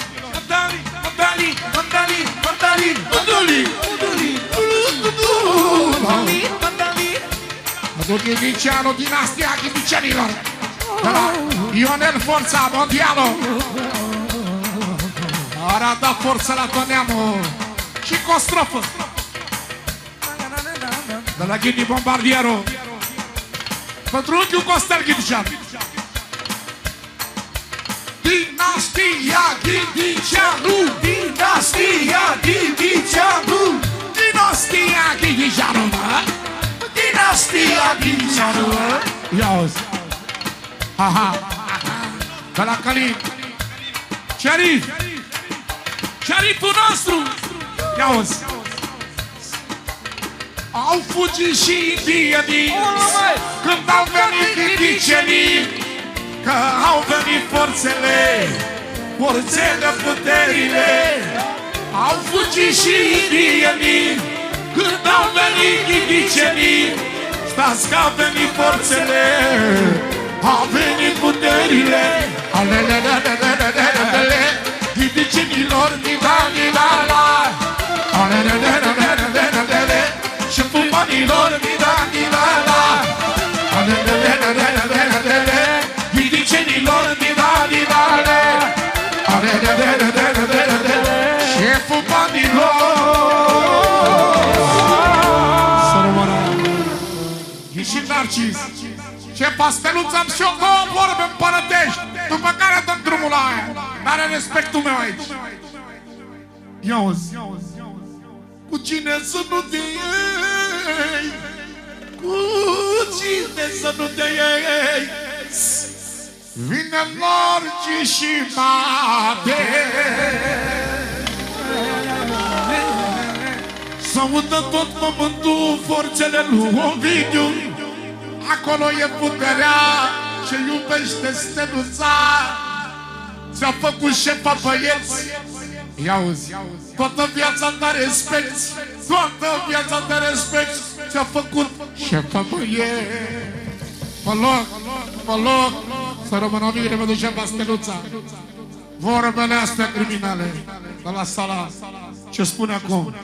Adu Ghidicianu, dinastia Ghidicianilor. De la Ionel, forța mondială. A dat forță la tot neamul. Și cu o strofă de la Ghidi Bombardierul pentru unchiul Costel Ghidicianu. Dinastia Ghidicianu. Dinastia Ghidicianu. Dinastia Ghidicianu. Dinastia Ghidicianu. Ia uzi. Aha. De la Călin Șeriful nostru. Ia uzi. Au fugit și indienii când au venit ghidicienii. Că au venit forțele puterile. Au fugit și indienii când au venit ghidicienii. Stați că au venit forțele, au venit puterile. Ghidicienilor, nida-nida-la. Și pumanilor, nida-nida-la. Ghidicienilor, nida-nida-la. Narcis. Șefa Steluța am și eu două vorbe împărătești, după care dăm drumul la aia. N-are respectul meu aici. Ia-uzi. Cu cine să nu te iei? Cu cine să nu te iei? Vine Narcis și Mate. S-audă tot pământul forțele lui Ovidiu. Acolo e puterea ce iubește Steluța. Ți-a făcut șefa băieți. Ia-uzi, toată viața ta respecti, toată viața te respecti. Ți-a făcut șefa băieți. Pe loc, să rămână bine pentru șefa Steluța. Vorbele astea criminale de la sala, ce spune acum?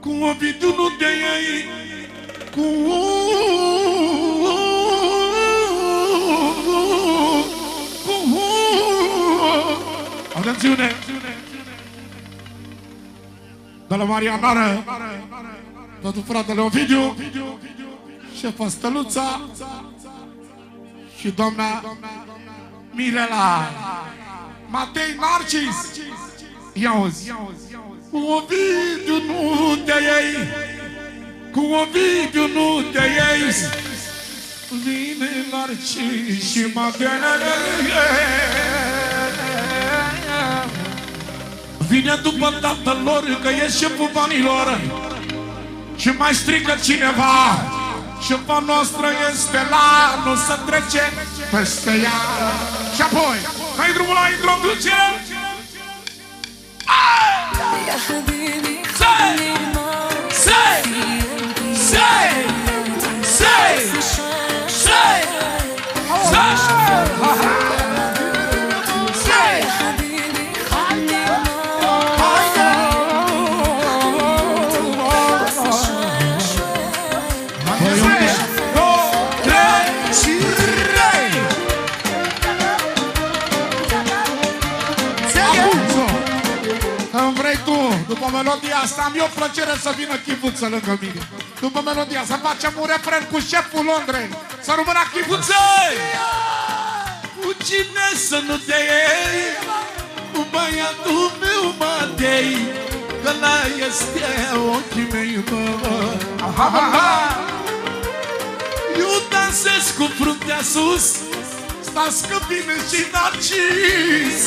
Cu Ovidiu nu te iei, cu atențiune! De la Marianară, totul fratele Ovidiu, șefa Steluța și doamna Mirela. Matei Narcis. Ia-uzi. Cu Ovidiu nu te iei, cu Ovidiu nu te iei. Vine Narcis și Matei. Vine după tatăl lor, că e șeful banilor. Și mai strică cineva, șefa noastră este la, nu se trece peste ea. Și apoi, dai drumul la introducere. După melodia asta am eu plăcere să vină Chivuță lângă mine. După melodia să facem un refren cu șeful Londrei. Să rămână Chivuță! Cu cine să nu te iei? Cu băiatul meu Matei, că la este ochii mei, bă. Eu dansez cu fruntea sus, stați că vine și Narcis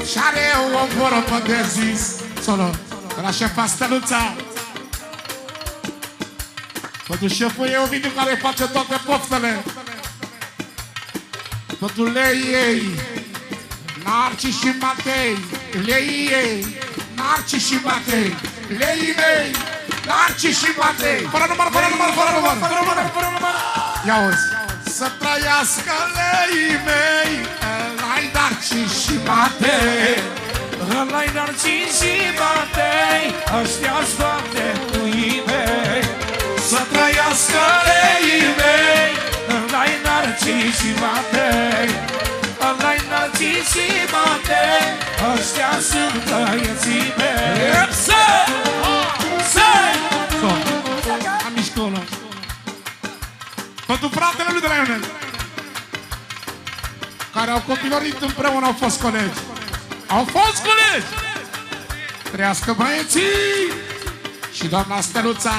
și are o vorbă de zis. Solo, de la șefa Steluța. Pentru șeful e Ovidiu care face toate poftele. Pentru lei ei, Narcis și Matei. Lei ei, Narcis și Matei. Lei mei, Narcis și Matei. Fără număr. Ia-uzi. Să trăiască lei mei, lai Narcis și Matei. Ăla-i Narcis și Matei, ăștia-s toate puii mei. Să trăiască leii mei. Ăla-i Narcis și Matei, ăla-i Narcis și Matei, ăștia sunt băieții mei. Să-i! Am mișcolo. Pentru fratele lui de la Ionel, care au copilărit împreună, au fost colegi. Au fost colegi! Trăiască băieții! Și doamna Steluța.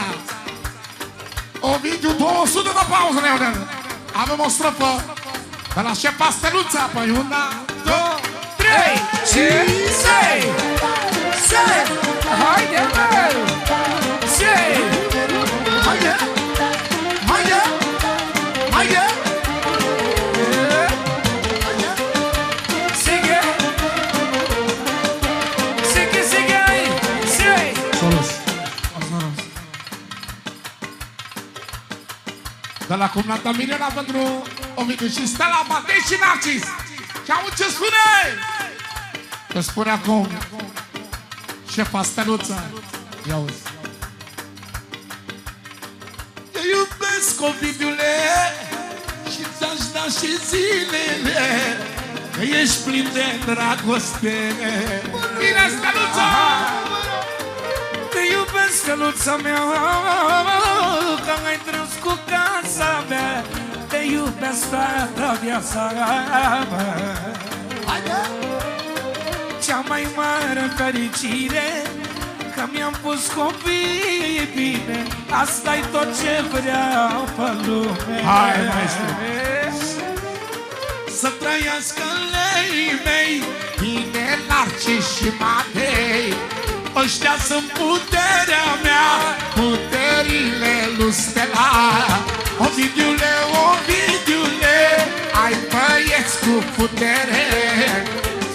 Ovidiu, 200 de pauză, Leonel. Avem o strofă de la șefa Steluța. Păi una, 2, 3 și sei! Haide, măi! Sei! Haide! De la cumnata Mirela pentru Ovidiu și Stella, Matei și Narcis. Și auzi ce spune? Ce spune acum șefa Steluța. Ia auzi. Te iubesc, Ovidiule, și ți-aș da și zilele, că ești plin de dragoste. Bine, Steluța! Te iubesc, steluța mea, că ai trăs cu casa mea, te iubesc toată viața mea. Cea mai mare fericire, că mi-am pus copii bine, asta-i tot ce vreau pe lume. Hai, maestru! Să trăiască lei mei, bine, Narcis și Matei. Ăștia sunt puterea mea, puterile lui Stella. Ovidiule, Ovidiule, ai băieți cu putere.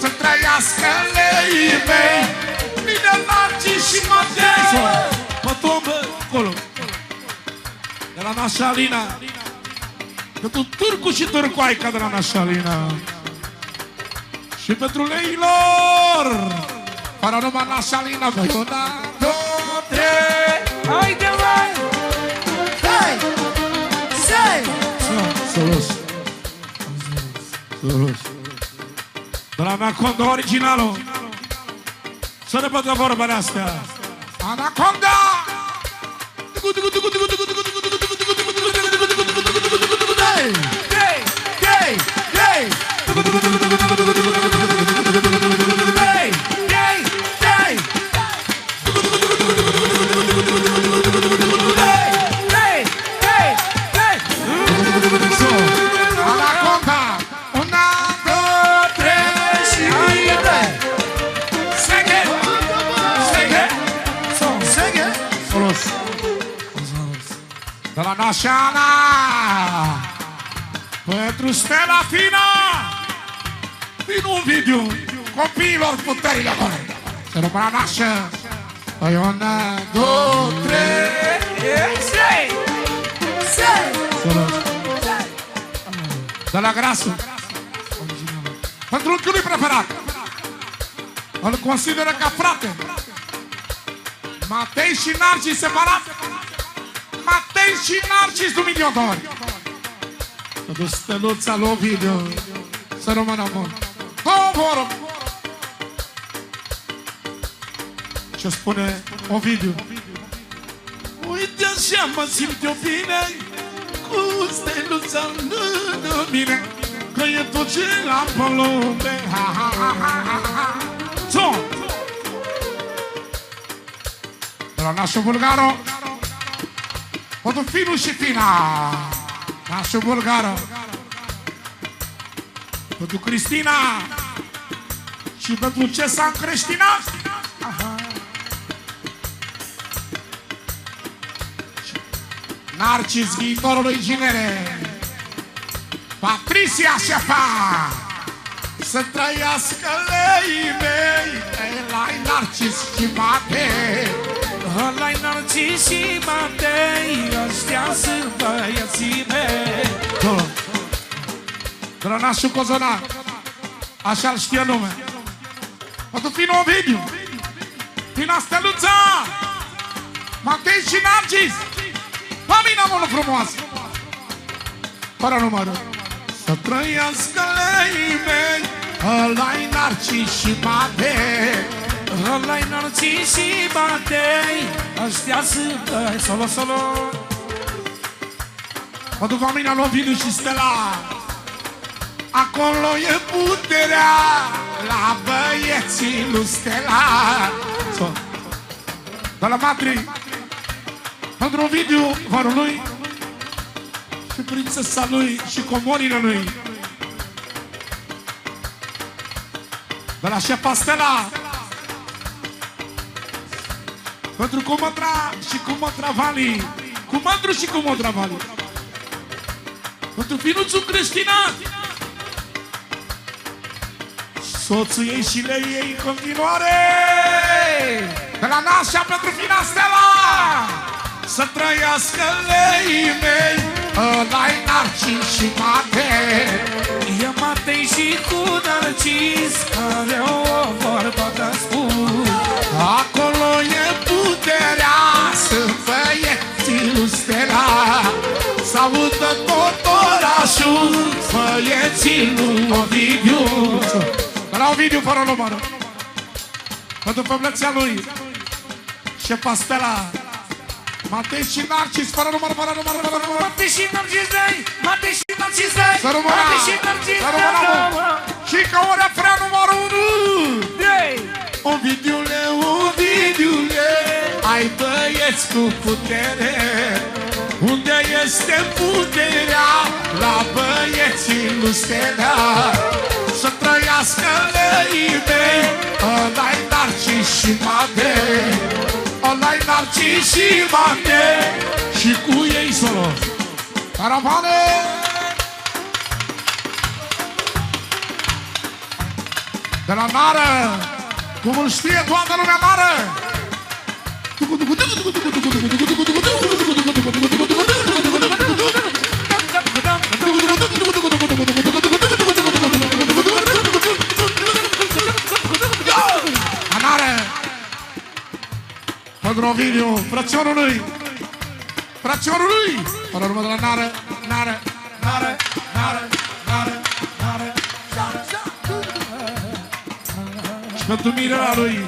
Să trăiască lei mei, bine, Narcis și Matei. Mă tombă acolo, De la Nașalina, pentru Turcu și Turcoaica de la Nașalina. Și pentru leilor, fără numai Nașalina, voi una, două, trei. haide mai! Hai! Sei! Solos. Solos. De la Anaconda originalul. Să ne bătă vorba de astea. Anaconda! Hey! Hey! Hey! Hey! Hey! Hey! Hey! Hey! Hey! Anaconda! Una, două, trei și haide! Seghe! Seghe! Seghe! Solos. De la Nașana, pentru Stella Fina, din un video, copiilor puterile lor. Să rămână nașă. Păi una, două, trei. Sei! Sei! Solos. De la Grasul, pentru unchiul lui preferat, îl consideră ca frate. Matei și Narcis separat. Matei și Narcis de 1.000.000 de ori. Pentru steluța lui Ovidiu, să rămână bun. Coboră! Ce spune Ovidiu? Uite așa mă simt eu bine, cu steluța lângă mine, că e tot ce am pe lume. Ha, ha, ha, ha, ha. Son! De la Nașul Bulgaru, pentru Finu și Fina. Nașul Bulgaru, pentru Cristina și pentru Cesa Creștina. Narcis viitorului ginere, Patricia șefa. Să trăiască lei mei, Elai, Narcis și Matei. Ăla-i Narcis și Matei, ăștia sunt băieții mei. De la Nașul Cozonar, așa-l știe lumea. Pentru Finu Ovidiu, Fina Steluța, Matei și Narcis. Pamina mult frumoasă, fără numărul. Să trăiască lei mei, ăla-i Narcis și Matei. Ăla-i Narcis și Matei, ăștia sunt băieți. Solo, solo. Pentru familia lui Ovidiu și Stella, acolo e puterea, la băieții lui Stella. De la Matri, pentru Ovidiu, vărul lui, și prințesa lui și comorile lui. De la șefa Stella, pentru Cumătra și Cumătra Vali, Cumătru și Cumătra Vali. Pentru Finuțul Cristina, soțul ei și lei ei în continuare. De la Nașa pentru Fina Stella, să trăiască lei mei, ăla-i Narcis și Matei. E Matei și cu Narcis, care o vorbă de spus. Acolo e puterea, sunt băieții lui Stella. S-audă tot orașul, băieții lui Ovidiu. De la Ovidiu fără număr, pentru fămlăția lui Ce pastela! Matei și Narcis, fără număr. Matei și Narcis, Matei și Narcis, Să rămână! Matei și Narcis, Să rămână! Și ca o refren numărul 1! Ovidiule, ai băieți cu putere. Unde este puterea? La băieții nu stelea. Să trăiască lăii mei, ăla-i Narcis și Matei, ăla-i Narcis și Matei. Și cu ei solo caravane. De la Nară, cum îl știe toată lumea, Nară. Anare, Pădrovidiu, frățiorului, fără urmă de la Nară, Nară. Și pentru mirerea lui.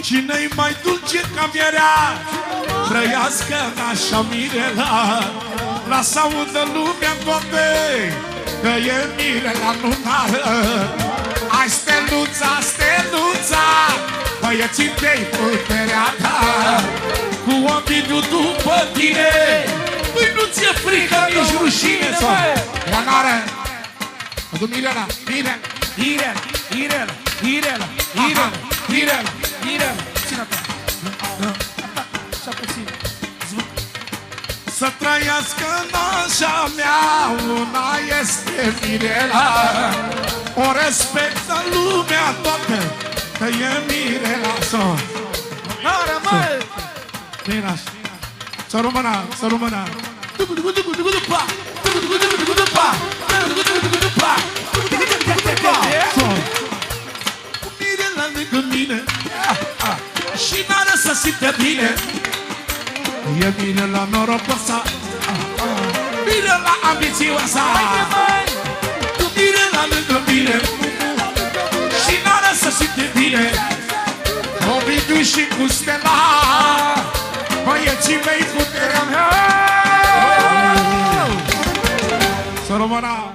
Cine-i mai dulce ca mierea? Trăiască așa Mirela. Lasă audă lumea toate că e Mirela lunară. Ai steluța, băieții tăi puterea ta. Cu Ovidiu după tine, păi nu ți-e frică nici rușine. La Nară, adu Mirela. Ține-te. Așa puțin. Să trăiască nașa mea, una este Mirela. O respectă lumea toată, că e Mirela. Nară, măi! Mirela. Să rămână. Mirela lângă mine și Nară să simte bine. E Mirela norocoasa, Mirela ambițioasa. Cu Mirela lângă mine și Nară să simte bine. Ovidiu și cu Stella, băieții mei puterea mea. Să rămână.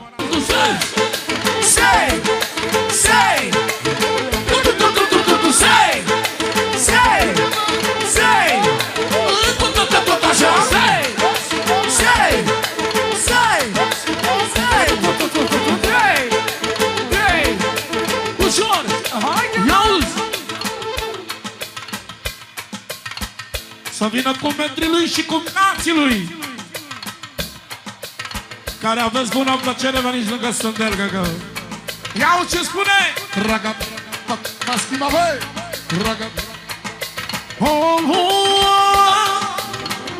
Să vină cu metrii lui și cu nații lui, care aveți bună plăcere, veniți lângă Sândel, găgă. Iau ce spune! Raga, schimba, băi! Raga.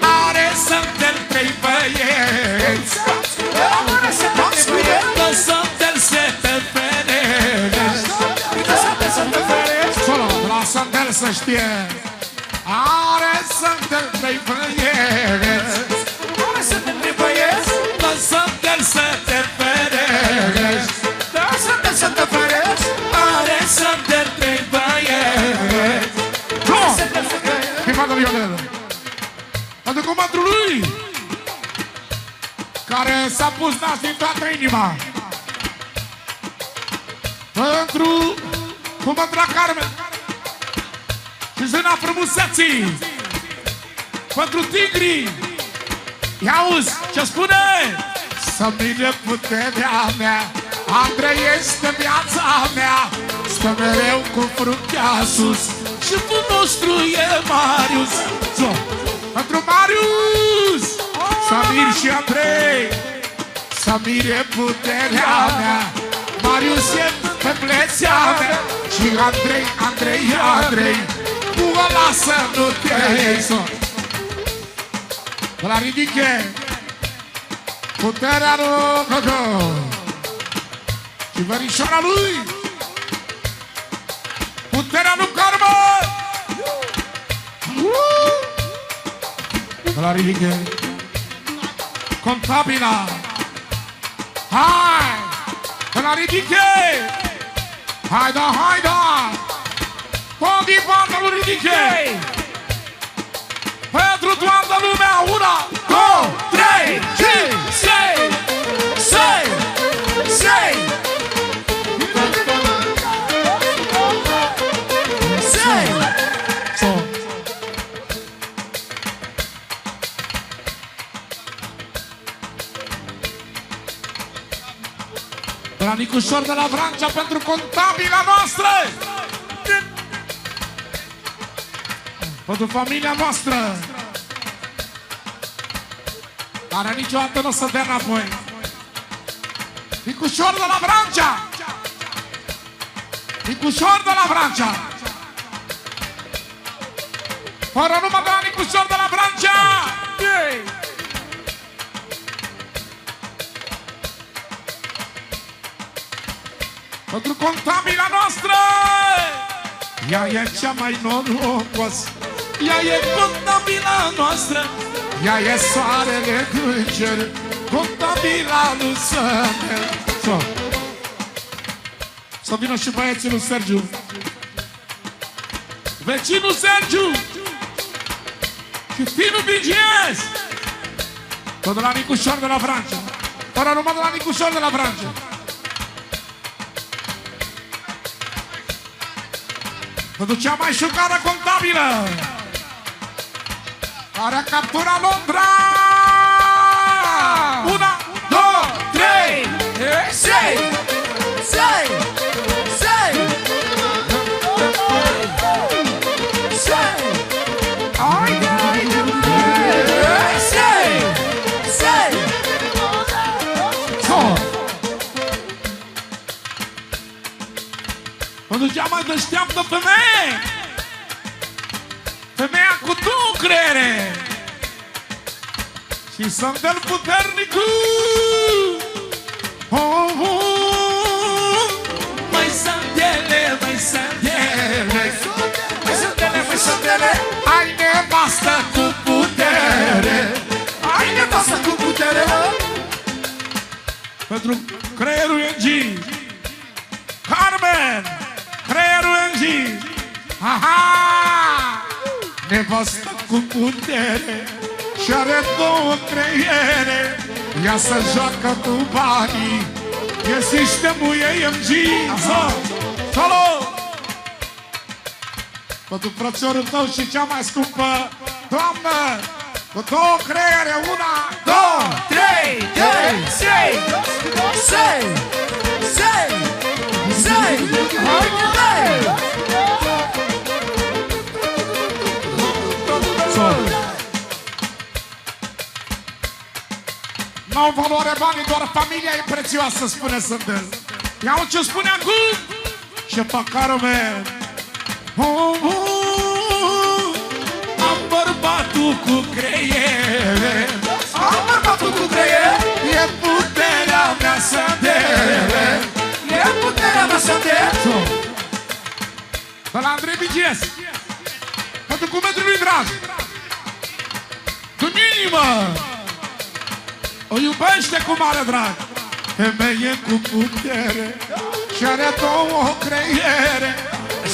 Are Sândel 3 băieți, Sândel se te ferești. Solo, la Sândel să știe. Are Sândel 3 băieți, Sândel să te ferești. Are Sândel 3 băieți. Filmată Lionel. Pentru comandul lui, care s-a pus nas din toată inima. Pentru comandul Carmen și zâna frumuseții. Pentru tigrii. Ia-uzi ce spune? Să mire puterea mea, Andrei este viața mea. Stă mereu cu fruntea sus și ful nostru e Marius. Pentru Marius, Samir și Andrei. Samir e puterea mea, Marius e peplețea mea. Și Andrei, cu ăla să nu te iei. La ridiche puterea lui Gogo și verișoara lui, puterea lui Carmen. La ridiche contabila. Hai! La ridiche! Hai da! Tot din banda lui ridice. Pentru toată lumea, 1, 2, 3, 6. De la Nicușor de la Vrancea pentru contabila noastră. Pentru familia noastră, care niciodată nu o să dea înapoi. Nicușor de la Vrancea. Nicușor de la Vrancea. Fără numai de la Nicușor de la Vrancea. Pentru contabila noastră. Ea e cea mai norocoasă. Ea e contabila noastră. Ea e soarele dulcer, contabila lui Sănel. Să vină și băieții lui Sergiu. Vecinul Sergiu și finul BGS. Tot de la Nicușor de la Vrancea. Fără numai de la Nicușor de la Vrancea. Pentru cea mai șucară contabilă, care a capturat Londra. 1, 2, 3, 6. Pentru cea mai deșteaptă femeie, femeia cu două creiere și Sandel puternicu. Mai Sandele, mai Sandele, mai Sandele, mai Sandele, ai nevastă cu putere, ai nevastă cu putere. Pentru creierul NG, Carmen, creierul NG. Aha! Nevastă cu putere și are două creiere. Ea se joacă cu banii, e sistemul ei MG. Salut! Pentru frățiorul tău și cea mai scumpă doamnă, cu două creiere. 1, 2, 3, 'N-au valoare banii, doar familia e prețioasă, spune Sândel. Iau ce spune acum și pe Carmen. Am bărbatul cu creiere, am bărbatul cu creiere, e puterea mea Sândele, e puterea mea Sândele. De la Andrei BGS, pentru cumetrii lui drag, din inimă, o iubește cu mare drag. Femeie cu putere și are două creiere,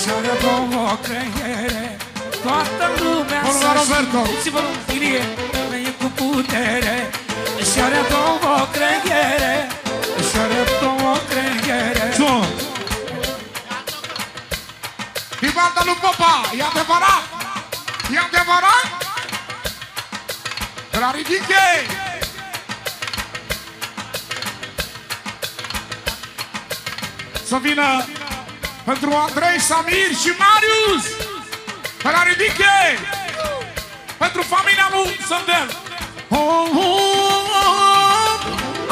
și are două creiere. Toată lumea să știți-vă în firie. Femeie cu putere și are două creiere, și are două creiere. Din banda lui Popa, e adevărat? E adevărat? De la ridiche. Să vină pentru Andrei, Samir și Marius. Pe la ridiche. Pentru familia lui Sândel.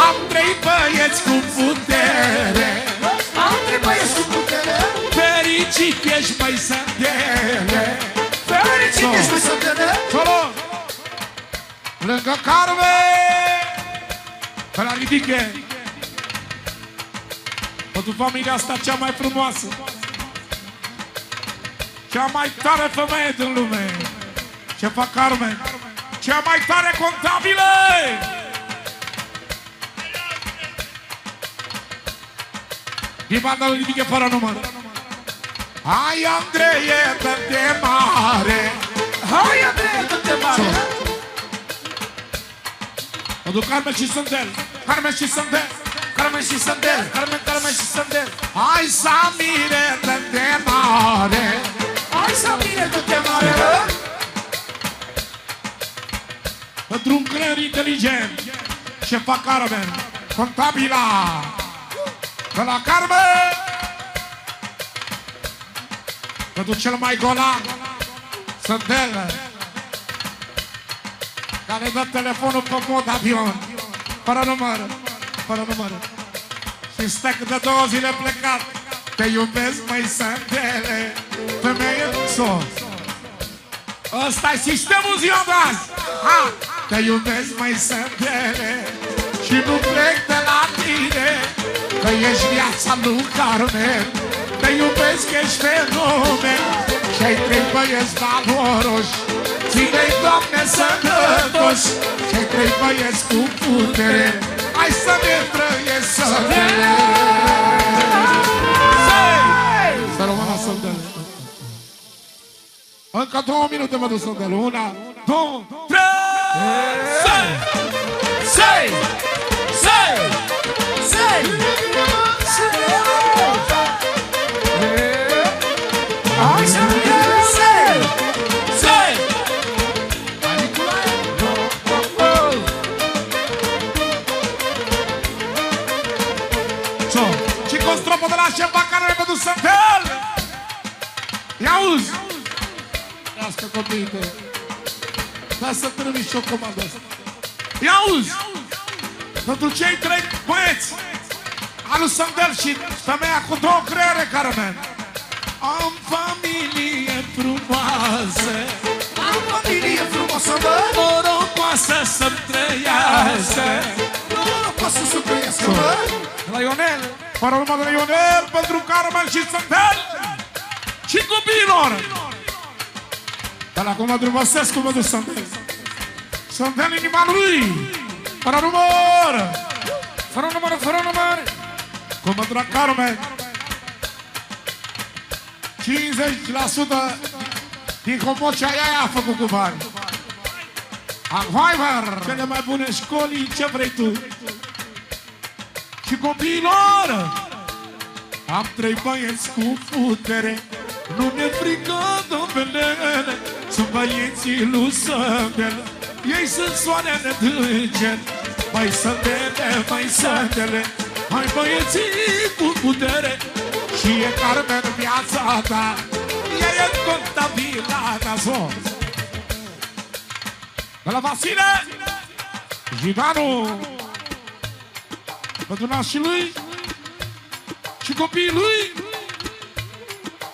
Am trei băieți cu putere, am trei băieți cu putere. Fericit ești, măi Sândele, fericit ești, măi Sândele. Solo lângă Carmen. Pe la ridiche. Pentru familia asta cea mai frumoasă, cea mai tare femeie din lume, șefa Carmen, cea mai tare contabilă. Din banda lui ridiche fără număr. Hai, Andreie, dă-te mare. Hai, Andreea, dă-te mare. Mă duc Carmen și Sândel. Carmen și Sândel. Carmen și Sândel, Carmen și Sândel. Hai, Samire, dă-te mare. Hai, Samire, dă-te mare. Pentru un creier inteligent. Șefa Carmen, contabila. De la Carmen. Pentru cel mai golan, Sândel, care dă telefonul pe mod avion, fără număr, fără număr. Și stă cât de 2 zile plecat. Te iubesc, măi, Sândele, femeie sos. Ăsta-i sistemul ziua de azi. Ha! Te iubesc, măi, Sândele, și nu plec de la tine, că ești viața lui Carmen. Te iubesc, ești fenomen, și-ai 3 băieți valoroși. Ține-i, Doamne, sănătoși, și-ai 3 băieți cu putere. Hai să ne trăiesc, Sândele. Să rămână, Sândele. Încă 2 minute mă duc, Sândele. 1, 2, 3. Sei! Hai, Samire, sei! Și cu stropul de la șefa Carmen pentru Sândel. I-auzi? Iască copiii tăi. Da să trimiți și o comandă asta. I-auzi? Pentru cei 3 băieți al lui Sândel și femeia cu 2 creiere, Carmen. Am familie frumoasă, Am familie frumoasă, bă! norocoasă să-mi trăiască. Norocoasă să trăiască, bă! La Ionel, fără urmă de la Ionel, pentru Carmen și Sândel și copiilor. Dar acum mă drumăsesc cum mă duc Sândel. Sândel inima lui, fără număr. Fără număr, fără număr! Cum mă duc Carmen. 50% din comocea aia a făcut cu bani. Alvaiver, cele mai bune școli, ce vrei tu? Și copiilor, am 3 băieți cu putere, nu mi-e frică, domnule, sunt băieții lui Sândel, ei sunt soarele d'ânger. Mai Sândele, mai Sândele, hai băieții cu putere, și e Carmen viața ta, ea e contabila ta sos. De la Vasile, Gitanu, pentru nașii lui și copiii lui,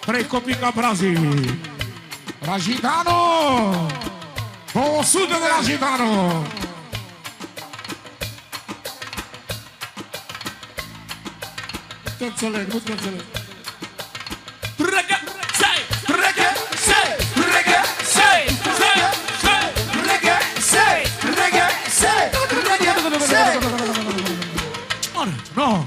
3 copii ca Brazil. La Gitanu, 200 de la Gitanu. Nu te înțeleg, nu te înțeleg. No.